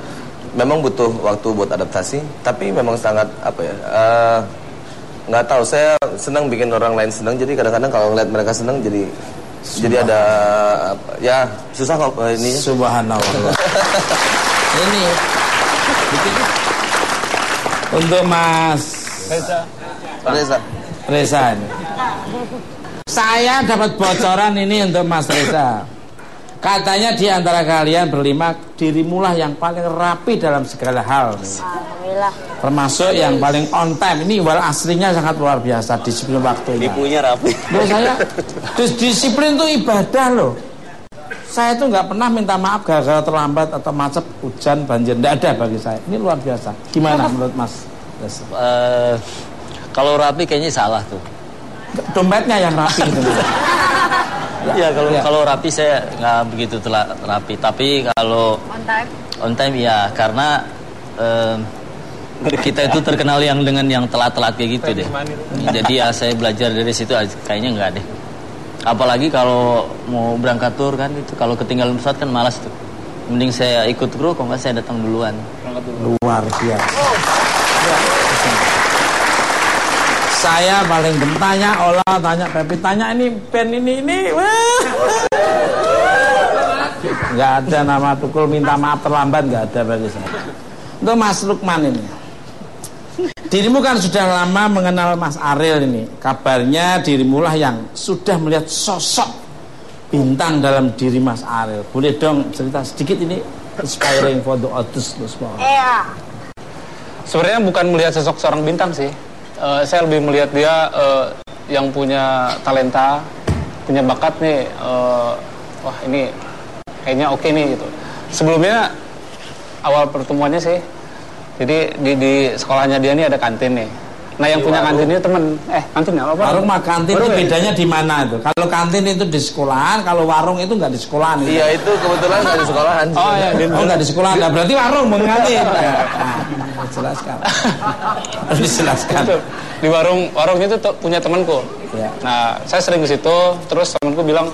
memang butuh waktu buat adaptasi, tapi memang sangat nggak tahu, saya senang bikin orang lain senang. Jadi kadang-kadang kalau ngeliat mereka senang jadi ada ya susah kok ini. Subhanallah. Ini untuk Mas Reza ini. Saya dapat bocoran ini untuk Mas Reza. Katanya di antara kalian berlima, dirimulah yang paling rapi dalam segala hal. Alhamdulillah. Termasuk yang paling on time. Ini wal aslinya sangat luar biasa, disiplin waktunya. Ibunya rapi. Loh, saya disiplin itu ibadah loh. Saya tuh nggak pernah minta maaf gara-gara terlambat atau macet, hujan, banjir. Nggak ada bagi saya. Ini luar biasa. Gimana menurut Mas? Kalau rapi kayaknya salah tuh. Dompetnya yang rapi itu. Ya kalau rapi saya nggak begitu rapi, tapi kalau on time ya, karena kita itu terkenal dengan yang telat-telat kayak gitu deh. Jadi ya saya belajar dari situ, kayaknya nggak deh. Apalagi kalau mau berangkat tur kan, itu kalau ketinggalan pesawat kan malas tuh. Mending saya ikut kru, kalau nggak saya datang duluan. Luar biasa. Saya paling tanya Ola, tanya Pepi, tanya ini pen ini. Nggak ada nama Tukul minta maaf terlambat, nggak ada bagi saya. Untuk Mas Lukman ini, dirimu kan sudah lama mengenal Mas Ariel ini. Kabarnya dirimulah yang sudah melihat sosok bintang dalam diri Mas Ariel. Boleh dong cerita sedikit ini, inspiring for the audience semua. Iya. Sebenarnya bukan melihat sosok seorang bintang sih. Saya lebih melihat dia yang punya talenta, punya bakat nih. Wah ini kayaknya oke nih gitu. Sebelumnya awal pertemuannya sih, jadi di sekolahnya dia nih ada kantin nih. Nah yang punya kantin ini temen, kantin apa? Warung mah kantin itu bedanya di mana tuh? Kalau kantin itu di sekolahan, kalau warung itu nggak di sekolahan. Iya itu kebetulan nggak di sekolahan. Oh iya, nggak di sekolahan. Nah, berarti warung mengantin. Jelaskan. Harus dijelaskan. Di warung itu punya temanku. Ya. Nah saya sering ke situ, terus temanku bilang,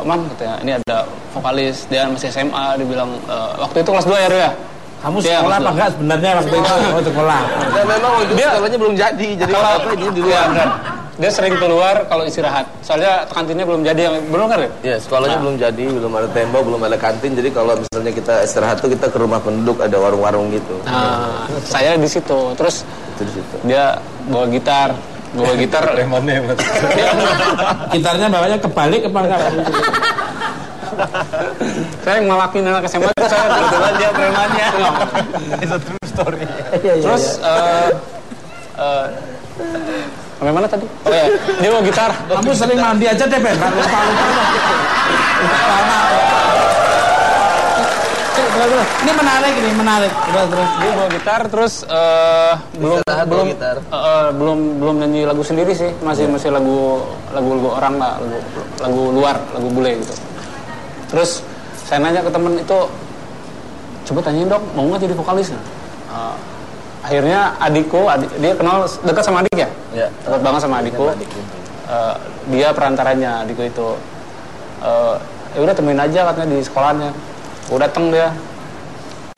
Man katanya ini ada vokalis, dia masih SMA, dia bilang waktu itu kelas 2 ya. Kamu sekolah apa enggak sebenarnya waktu itu? Oh sekolah. Dan memang waktu itu sekolahnya belum jadi di luar. Dia sering keluar kalau istirahat. Soalnya kantinnya belum jadi, belum kan? Ya sekolahnya belum jadi, belum ada tembok, belum ada kantin. Jadi kalau misalnya kita istirahat tuh kita ke rumah penduduk, ada warung-warung gitu. Nah, saya di situ. Terus dia bawa gitar. Remonnya gitarnya bawanya kebalik apa enggak? Saya ngelakuin anak SMA itu, saya kebetulan dia premannya. Itu true story. Terus sampai mana tadi? Oh ya, dia mau gitar. Kamu sering mandi aja deh, Ben. Lupa. Ini menarik. Terus. Dia bawa gitar, terus belum nyanyi lagu sendiri sih, masih lagu orang lah, lagu luar, lagu bule gitu. Terus saya nanya ke temen itu, coba tanyain dong, mau nggak jadi vokalis? Akhirnya adikku, dia kenal dekat sama adik ya? Dekat banget sama adikku. Dia perantaranya, adikku itu. Ya udah temuin aja katanya di sekolahnya. Gue dateng dia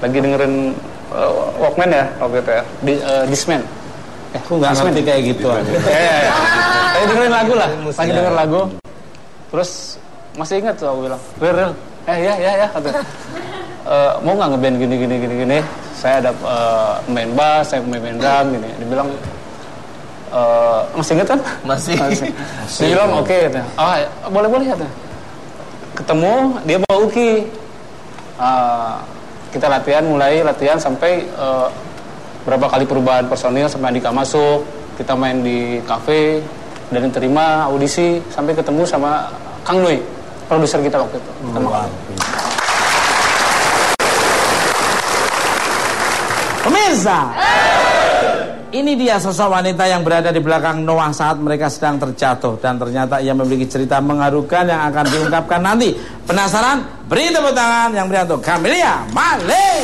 lagi dengerin Walkman ya waktu itu ya, Discman. Aku nggak ngerti kayak gitu aja. Lagi dengerin lagu lah, lagi denger lagu. Terus masih ingat tuh aku bilang, Ril, ya katanya. Mau nggak ngeband gini. Saya ada main bass, saya main drum gini. Dia bilang masih ingat kan? Masih. Dia bilang oke, katanya. Boleh katanya. Ketemu dia bawa Uki. Kita mulai latihan sampai berapa kali perubahan personil sampai Andika masuk. Kita main di kafe dan terima audisi sampai ketemu sama Kang Nui, produser kita waktu itu. Pemirsa, ini dia sosok wanita yang berada di belakang Noah saat mereka sedang terjatuh. Dan ternyata ia memiliki cerita mengharukan yang akan diungkapkan nanti. Penasaran? Beri tepuk tangan yang beri untuk Camelia Malik.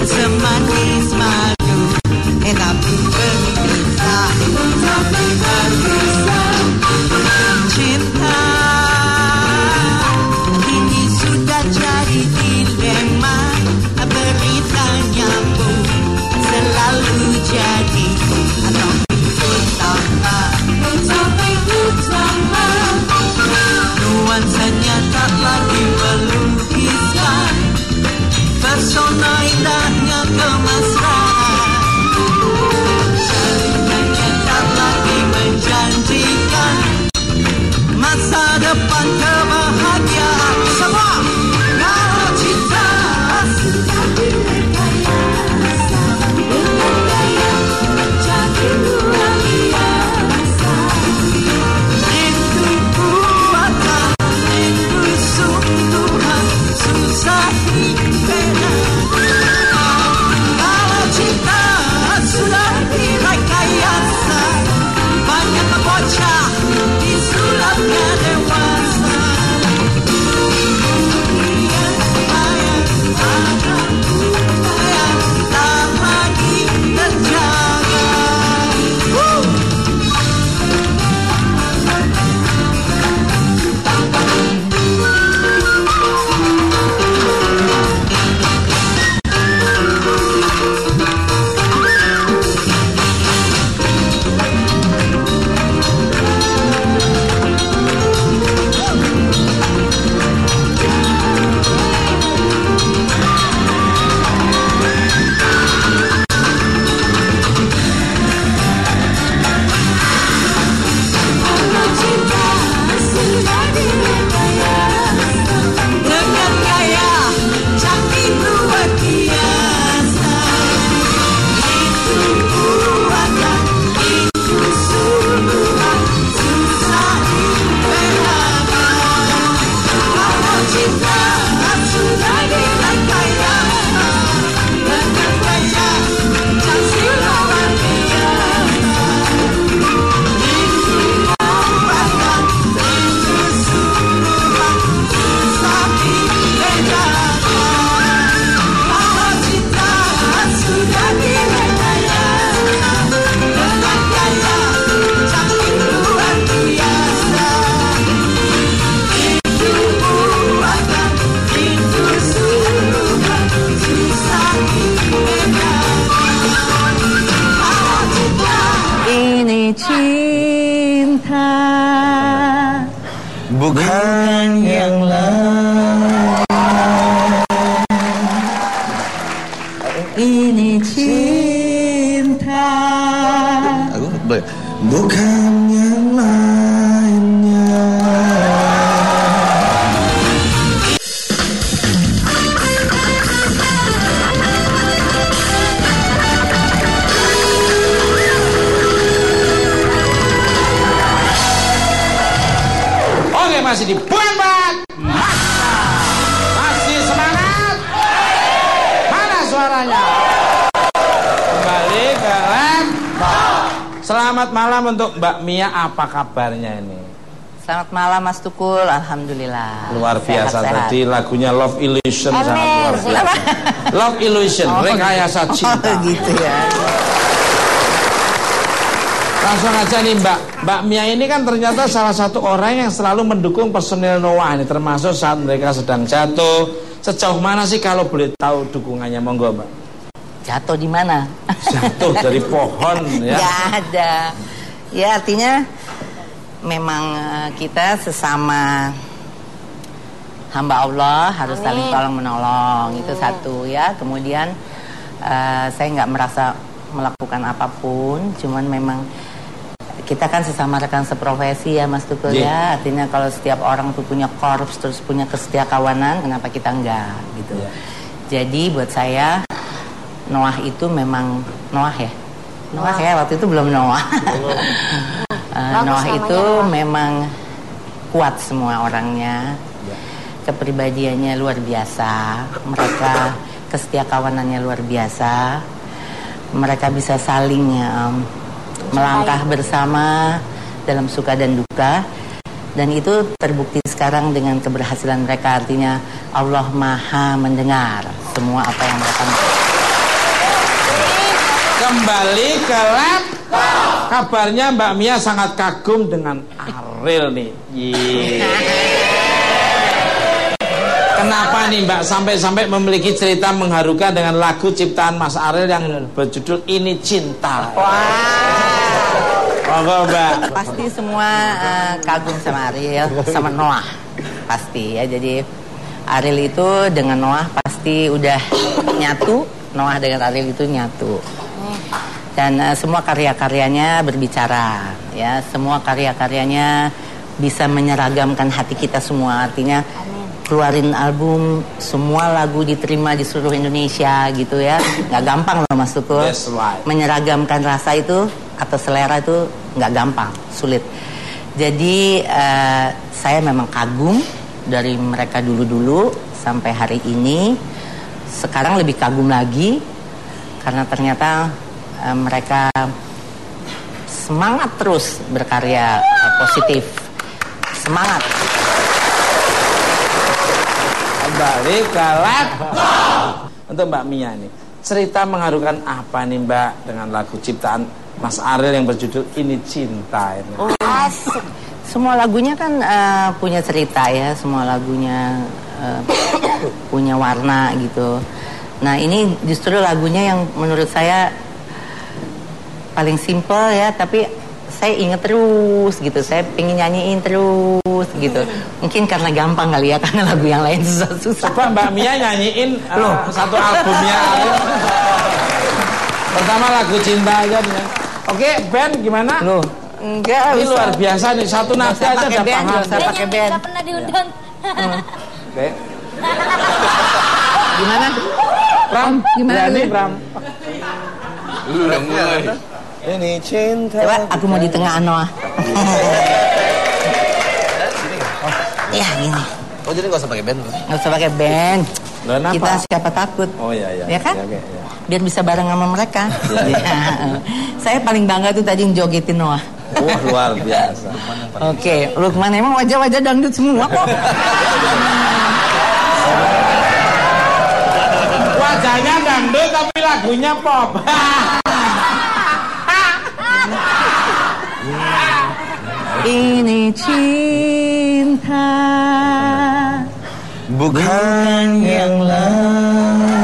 Semanis madu, tapi berpisah, tapi berpisah. Cinta ini sudah jadi dilema, beritanya pun selalu jadi topik utama. Nuansanya tak lagi melukiskan persona indahnya kemesraan. Ceritanya tak lagi menjanjikan masa depan kebahagiaan. Semua kalau cinta sudah direkayasa dengan gaya jadi luar biasa. Rindu buatan, rindu Tuhan, susah kalau cinta sudah direkayasa, banyak bocah disulapnya dewasa. Tak lagi terjaga. Dengan gaya cantik luar biasa. Itu buatan, itu sungguhan, susah dibedakan. Kalau cinta sudah direkayasa, dengan gaya cantik luar biasa. Itu buatan, itu sungguhan, susah dibedakan. Kalau cinta sudah direkayasa, dengan gaya cantik luar biasa. Itu buatan, itu sungguhan, susah dibedakan. Kalau cinta ini cinta bukan yang lain. ini cinta Bukan yang lainnya. kasih di bukan Pak. Masih semangat? Mana suaranya? Kembali ke laptop. Selamat malam untuk Mbak Mia, apa kabarnya ini? Selamat malam Mas Tukul, alhamdulillah. Luar biasa sehat. tadi lagunya Love Illusion sangat luar biasa. Love Illusion, rekayasa cinta. Oh gitu ya. Langsung aja nih Mbak Mia ini kan ternyata salah satu orang yang selalu mendukung personil Noah ini, termasuk saat mereka sedang jatuh. Sejauh mana sih kalau boleh tahu dukungannya, monggo Mbak? Jatuh di mana? Jatuh dari pohon ya? Gak ada. Ya artinya memang kita sesama hamba Allah harus saling tolong menolong. Itu satu ya. Kemudian saya nggak merasa melakukan apapun, cuman memang kita kan sesama rekan seprofesi ya Mas Tukul ya. Artinya kalau setiap orang tuh punya korps terus punya kesetiaan kawanan, kenapa kita enggak gitu. Jadi buat saya Noah itu memang Noah ya. Noah ya, waktu itu belum Noah. Noah itu memang kuat semua orangnya. Kepribadiannya luar biasa. Mereka kesetiaan kawanannya luar biasa. Mereka bisa saling melangkah bersama dalam suka dan duka, dan itu terbukti sekarang dengan keberhasilan mereka. Artinya Allah Maha mendengar semua apa yang mereka lakukan. Kembali ke laptop. Kabarnya Mbak Mia sangat kagum dengan Ariel nih. Kenapa nih Mbak sampai memiliki cerita mengharukan dengan lagu ciptaan Mas Ariel yang berjudul Ini Cinta? Monggo Mbak. Pasti semua kagum sama Ariel, sama Noah. Pasti ya. Jadi Ariel itu dengan Noah pasti udah nyatu. Noah dengan Ariel itu nyatu. Dan semua karya-karyanya berbicara ya. Semua karya-karyanya bisa menyeragamkan hati kita semua. Artinya keluarin album, semua lagu diterima di seluruh Indonesia gitu ya. Nggak gampang loh Mas Tukul. Menyeragamkan rasa itu atau selera itu nggak gampang, sulit. Jadi saya memang kagum dari mereka dulu-dulu sampai hari ini. Sekarang lebih kagum lagi karena ternyata mereka semangat terus berkarya positif. Semangat. Kembali ke laptop. Untuk Mbak Mia nih, cerita mengharukan apa nih Mbak dengan lagu ciptaan Mas Ariel yang berjudul Ini Cinta ini? Oh, asik. Semua lagunya kan punya cerita ya. Semua lagunya punya warna gitu. Nah ini justru lagunya yang menurut saya paling simple ya, tapi saya inget terus gitu. Saya pengen nyanyiin terus gitu. Mungkin karena gampang kali ya, karena lagu yang lain susah-susah. Coba Mbak Mia nyanyiin satu albumnya Ariel. Pertama lagu Cinta aja nih. Oke, band gimana? Loh, enggak. Ini luar biasa nih, satu nada aja udah paham. Nggak usah pakai band. Nggak pernah diundang. Oke. Gimana? Bram, gimana nih Bram? Udah mulai. Ini cinta. Coba aku mau di tengah Noah. Iya gini. Oh jadi nggak usah pakai band? Nggak usah pakai band. Kita siapa takut? Oh iya. Ya kan? Ya. Biar bisa bareng sama mereka. Saya paling bangga tuh tadi jogetin Noah. Wah luar biasa. Oke, Lukman emang wajah-wajah dangdut semua kok. Wajahnya dangdut tapi lagunya pop. Ini cinta bukan yang lain.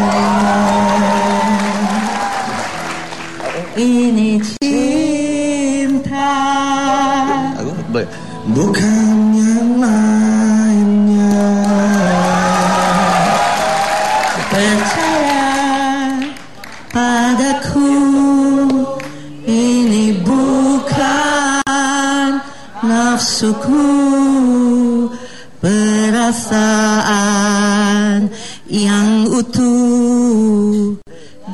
Ini cinta bukan yang lainnya. Percaya padaku, ini bukan nafsuku, perasaan yang utuh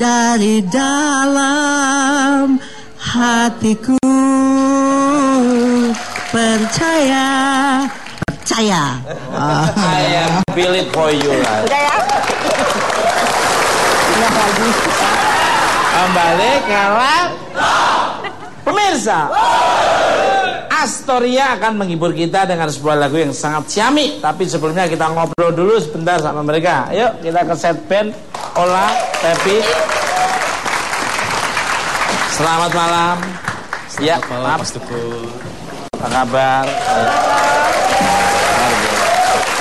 dari dalam hatiku. Percaya saya. I feel it for you lah. Udah ya. Kembali ke pemirsa. Astoria akan menghibur kita dengan sebuah lagu yang sangat ciamik. Tapi sebelumnya kita ngobrol dulu sebentar sama mereka. Ayo kita ke set band. Ola, Pepi. Selamat malam. Ya, malam Mas Tukul. Apa kabar?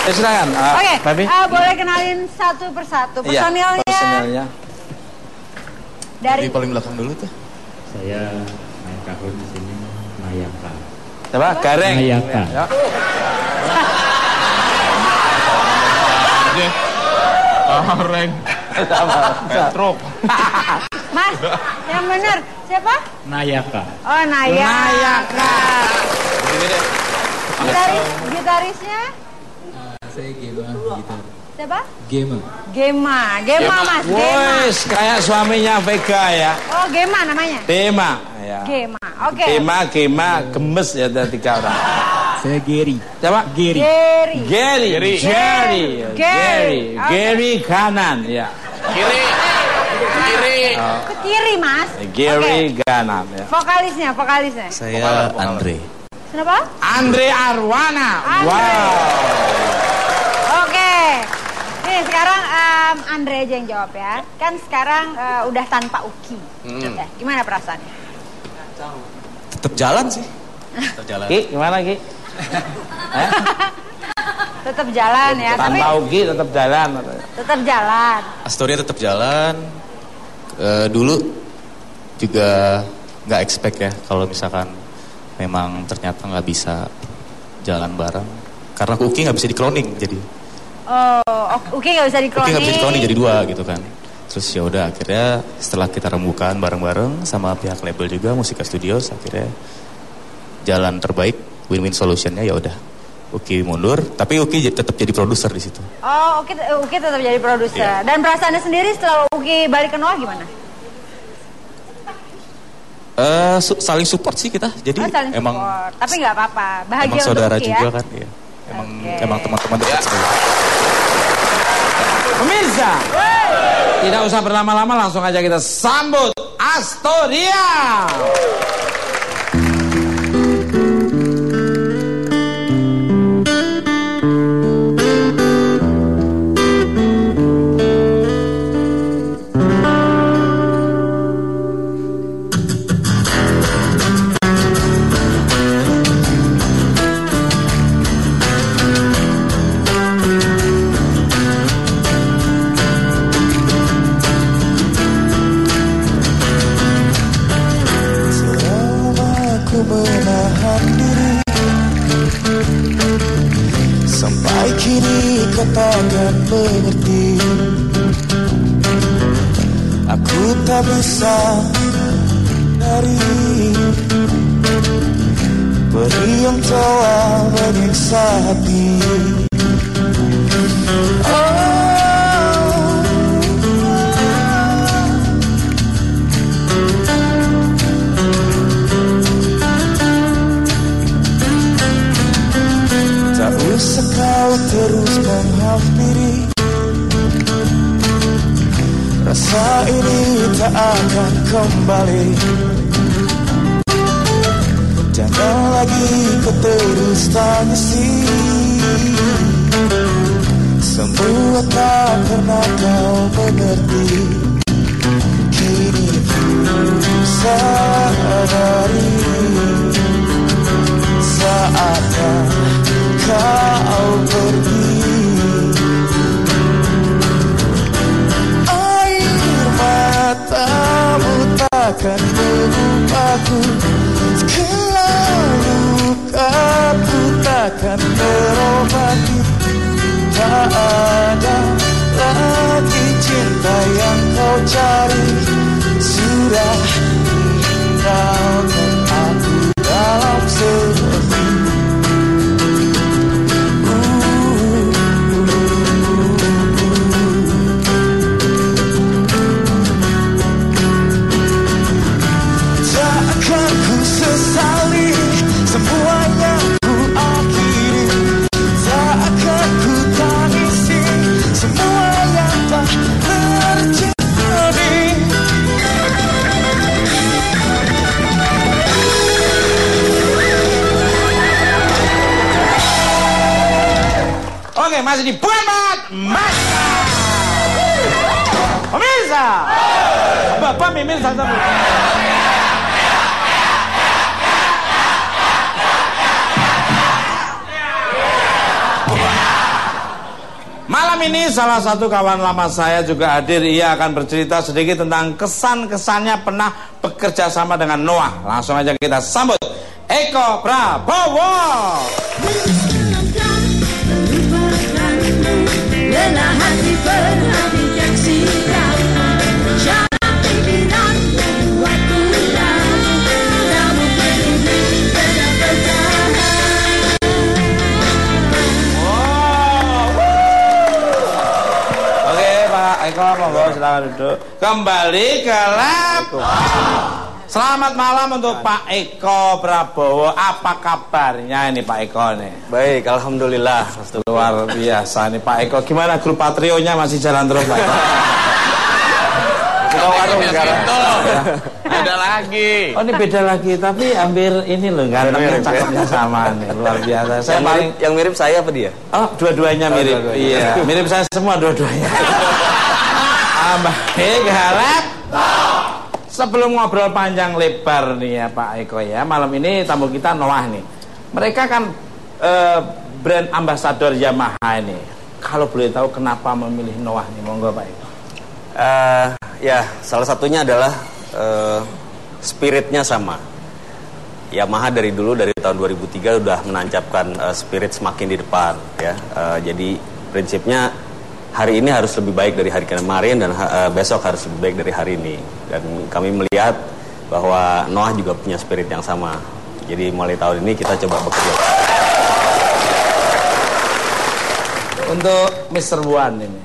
Ya, silakan. Oke, Pepi. boleh kenalin satu persatu personilnya. Iya, personilnya. Dari paling belakang dulu tuh. Saya main kahun di sini, Mayaka. Coba Gareng. Mayaka. Ya. Gareng. Petruk. Mas, yang benar siapa? Nayaka. Oh, Nayaka. Gitarisnya? Saya Gema gitar. Siapa? Gema. Gema Mas. Wes, kayak suaminya Vega ya. Oh, Gema namanya. Gema. Ya. Gema. Oke. Gema, gemes ya ada 3 orang. Saya Gary. Siapa? Gary. Gary kanan ya. Kiri. Ke kiri, Mas. Gary kanan ya. Vokalisnya. Saya Andre. Kenapa? Andre Arwana. Andre. Wow. Oke. Nih sekarang Andre aja yang jawab ya. Kan sekarang udah tanpa Uki. Ya, gimana perasaannya? Tetap jalan sih. Tetap jalan. Ki, gimana Ki? Tetap jalan ya. Tanpa Uki tetap jalan. Tetap jalan. Astoria tetap jalan. Dulu juga nggak expect ya kalau misalkan memang ternyata nggak bisa jalan bareng. Karena Uki nggak bisa di-cloning jadi. Oh, Uki nggak bisa di-cloning. Uki nggak bisa di-cloning jadi 2 gitu kan. Terus ya udah akhirnya setelah kita rembukan bareng-bareng sama pihak label juga Musika Studios, akhirnya jalan terbaik win-win solutionnya ya udah Uki mundur, tapi Uki tetap jadi produser di situ. Oh, Uki tetap jadi produser. Yeah. Dan perasaannya sendiri setelah Uki balik ke Noah gimana? Saling support sih kita, jadi emang support. Tapi nggak apa-apa, bahagia emang saudara untuk Uki, juga ya? kan, ya. Emang teman-teman dekat sekali. Pemirsa, tidak usah berlama-lama, langsung aja kita sambut Astoria. Menahan diri sampai kini kau takkan mengerti. Aku tak bisa dari peri yang telah menyiksa hati. Usah kau terus menghampiri, rasa ini tak akan kembali. Jangan lagi kau terus tangisi, semua tak pernah kau mengerti. Kini ku sadari saatnya kau pergi. Air matamu takkan melupaku, segala lukaku takkan terobati. Tak ada lagi cinta yang kau cari, sudah tinggalkan aku dalam sepi. Takkan ku sesali semua yang ku akhiri. masih di Bukan Banget Mata. Pemirsa, Bapak Mimin Santa. Malam ini salah satu kawan lama saya juga hadir. Ia akan bercerita sedikit tentang kesan-kesannya pernah bekerja sama dengan Noah. Langsung aja kita sambut Eko Prabowo. Eko, monggo silakan duduk. Kembali ke lab. Selamat malam untuk Pak Eko Prabowo. Apa kabarnya ini Pak Eko nih? Baik, alhamdulillah. Luar biasa nih Pak Eko. Gimana grup Patrionya masih jalan terus Pak Eko? Buka warung sekarang. Beda lagi. Oh ini beda lagi, tapi hampir ini loh, gantengnya cakepnya sama nih, luar biasa. Saya yang mirip saya apa dia? Oh dua-duanya mirip. Iya, mirip saya semua dua-duanya. Baik, harap sebelum ngobrol panjang lebar nih ya Pak Eko ya, malam ini tamu kita Noah nih. Mereka kan brand ambassador Yamaha ini. Kalau boleh tahu kenapa memilih Noah nih, monggo Pak Eko. Ya, salah satunya adalah spiritnya sama. Yamaha dari dulu, dari tahun 2003 udah menancapkan spirit semakin di depan ya. Jadi prinsipnya hari ini harus lebih baik dari hari kemarin dan besok harus lebih baik dari hari ini. Dan kami melihat bahwa Noah juga punya spirit yang sama. Jadi mulai tahun ini kita coba bekerja. Untuk Mr. Wan ini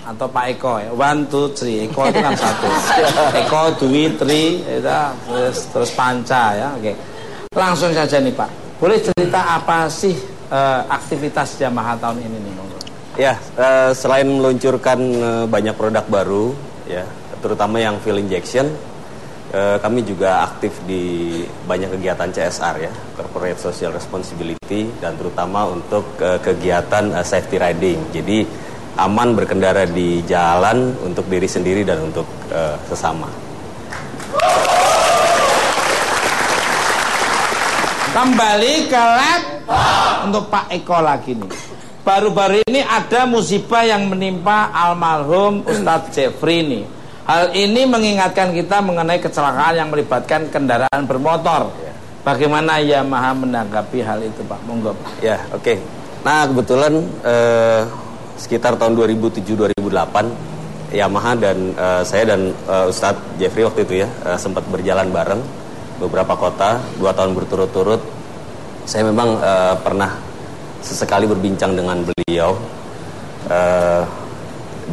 atau Pak Eko ya, 1, 2, 3. Eko itu kan satu. Eko, 2, 3, terus panca ya. Oke. Langsung saja nih Pak. Boleh cerita apa sih aktivitas Yamaha tahun ini nih? Ya, selain meluncurkan banyak produk baru, ya, terutama yang fuel injection, kami juga aktif di banyak kegiatan CSR ya, Corporate Social Responsibility, dan terutama untuk kegiatan safety riding. Jadi aman berkendara di jalan untuk diri sendiri dan untuk sesama. Kembali ke lab untuk Pak Eko lagi nih. Baru-baru ini ada musibah yang menimpa almarhum Ustadz Jeffrey ini. Hal ini mengingatkan kita mengenai kecelakaan yang melibatkan kendaraan bermotor. Bagaimana Yamaha menanggapi hal itu Pak? Monggo. Ya, oke. Nah kebetulan sekitar tahun 2007-2008 Yamaha dan saya dan Ustadz Jeffrey waktu itu ya sempat berjalan bareng beberapa kota 2 tahun berturut-turut. Saya memang pernah sesekali berbincang dengan beliau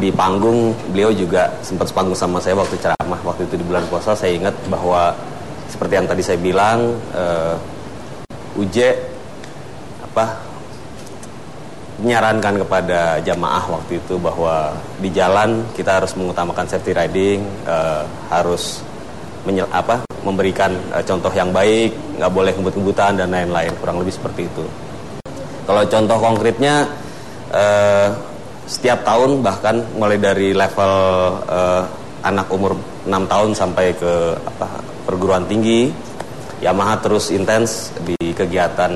di panggung. Beliau juga sempat sepanggung sama saya waktu ceramah waktu itu di bulan puasa. Saya ingat bahwa seperti yang tadi saya bilang, Uje menyarankan kepada jamaah waktu itu bahwa di jalan kita harus mengutamakan safety riding, harus memberikan contoh yang baik, nggak boleh ngebut-ngebutan dan lain-lain, kurang lebih seperti itu. Kalau contoh konkretnya, setiap tahun bahkan mulai dari level anak umur 6 tahun sampai ke perguruan tinggi, Yamaha terus intens di kegiatan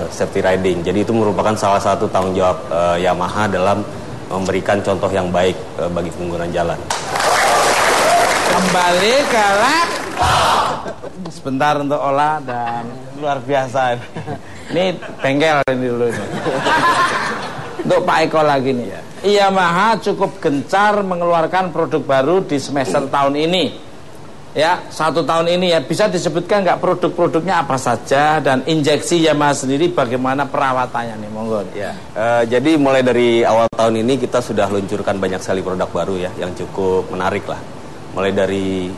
safety riding. Jadi itu merupakan salah satu tanggung jawab Yamaha dalam memberikan contoh yang baik bagi pengguna jalan. Kembali ke lab. Sebentar untuk olah dan luar biasa. Ini bengkel ini dulu ini. Untuk Pak Eko lagi nih ya. Yamaha cukup gencar mengeluarkan produk baru di semester tahun ini. Ya, 1 tahun ini ya. Bisa disebutkan nggak produk-produknya apa saja dan injeksi Yamaha sendiri bagaimana perawatannya nih, monggo. Ya. Jadi mulai dari awal tahun ini kita sudah luncurkan banyak sekali produk baru ya yang cukup menarik lah. Mulai dari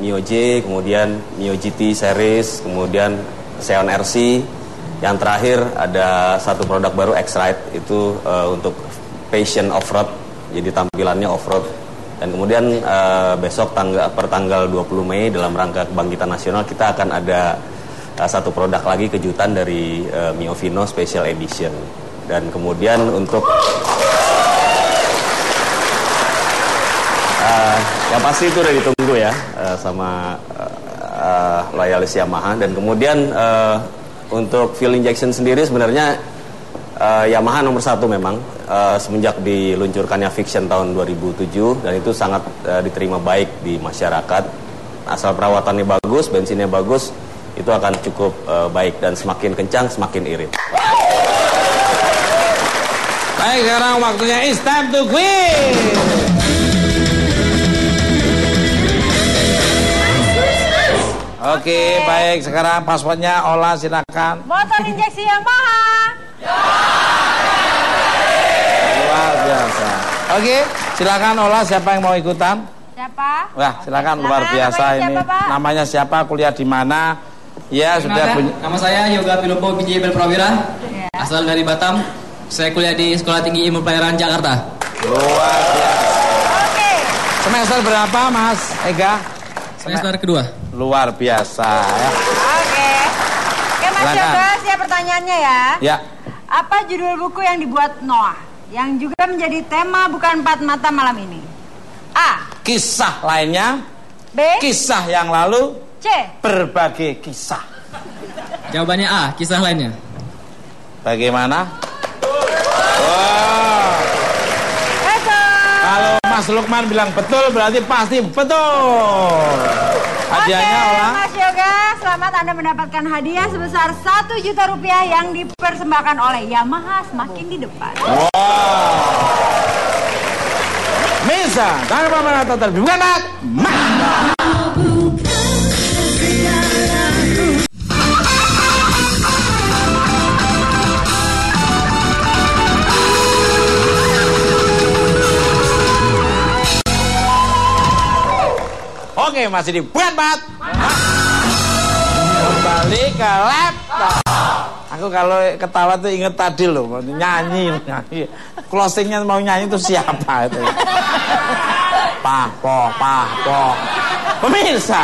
Mio J, kemudian Mio GT series, kemudian Xeon RC. Yang terakhir ada satu produk baru X-Ride, itu untuk passion off-road, jadi tampilannya off-road. Dan kemudian besok per tanggal 20 Mei dalam rangka Kebangkitan Nasional kita akan ada satu produk lagi kejutan dari Mio Vino Special Edition. Dan kemudian untuk yang pasti itu udah ditunggu ya sama loyalis Yamaha. Dan kemudian untuk fuel injection sendiri sebenarnya Yamaha nomor 1 memang semenjak diluncurkannya Fiction tahun 2007, dan itu sangat diterima baik di masyarakat. Asal perawatannya bagus, bensinnya bagus, itu akan cukup baik, dan semakin kencang semakin irit. Baik, sekarang waktunya it's time to quiz. Oke, baik, sekarang passwordnya Ola, silakan. Motor injeksi Yamaha. Luar biasa. Oke, silakan Ola, siapa yang mau ikutan? Siapa? Wah, silakan, luar biasa namanya ini. siapa, Pak? Namanya siapa? Kuliah di mana? Ya, sudah punya. Nama saya Yoga Pilopo Bijibel Prawira, asal dari Batam. Saya kuliah di Sekolah Tinggi Ilmu Pelayaran Jakarta. Luar biasa. Oke. Semester berapa, Mas Ega? Semester kedua. Luar biasa ya. Oke, Mas Silakan. Yoga, siap pertanyaannya ya. Ya. Apa judul buku yang dibuat Noah yang juga menjadi tema Bukan Empat Mata malam ini? A. Kisah lainnya. B. Kisah yang lalu. C. Berbagai kisah. Jawabannya A, kisah lainnya. Bagaimana? Wow. Kalau Mas Lukman bilang betul, berarti pasti betul. Hadiahnya Ola. Mas Yoga, selamat Anda mendapatkan hadiah sebesar 1 juta rupiah yang dipersembahkan oleh Yamaha Semakin di Depan. Wow. Misa, tanpa menata terlebih bukan Mat. Oke, masih di Bukan Mat. Kembali ke laptop. Aku kalau ketawa tuh inget tadi loh, nyanyi. Closingnya mau nyanyi itu siapa itu? Pah, po. Pemirsa,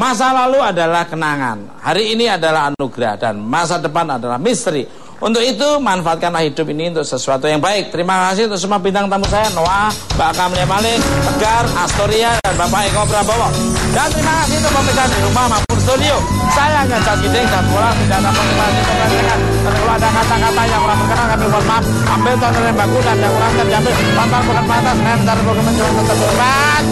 masa lalu adalah kenangan, hari ini adalah anugerah, dan masa depan adalah misteri. Untuk itu, manfaatkanlah hidup ini untuk sesuatu yang baik. Terima kasih untuk semua bintang tamu saya, Noah, Mbak Kamlia Malik, Tegar, Astoria, dan Bapak Eko Prabowo. Dan terima kasih untuk pemirsa di rumah maupun studio. Saya hanya Jas Giding dan Bola, tidak ada motivasi kepentingan. Dan kalau ada kata-kata yang kurang berkenan, kami mohon maaf. Ambil tonton yang bagus dan yang kurang terjamil. Tonton bukan pantas, dan bukan mencoba tetap berbat.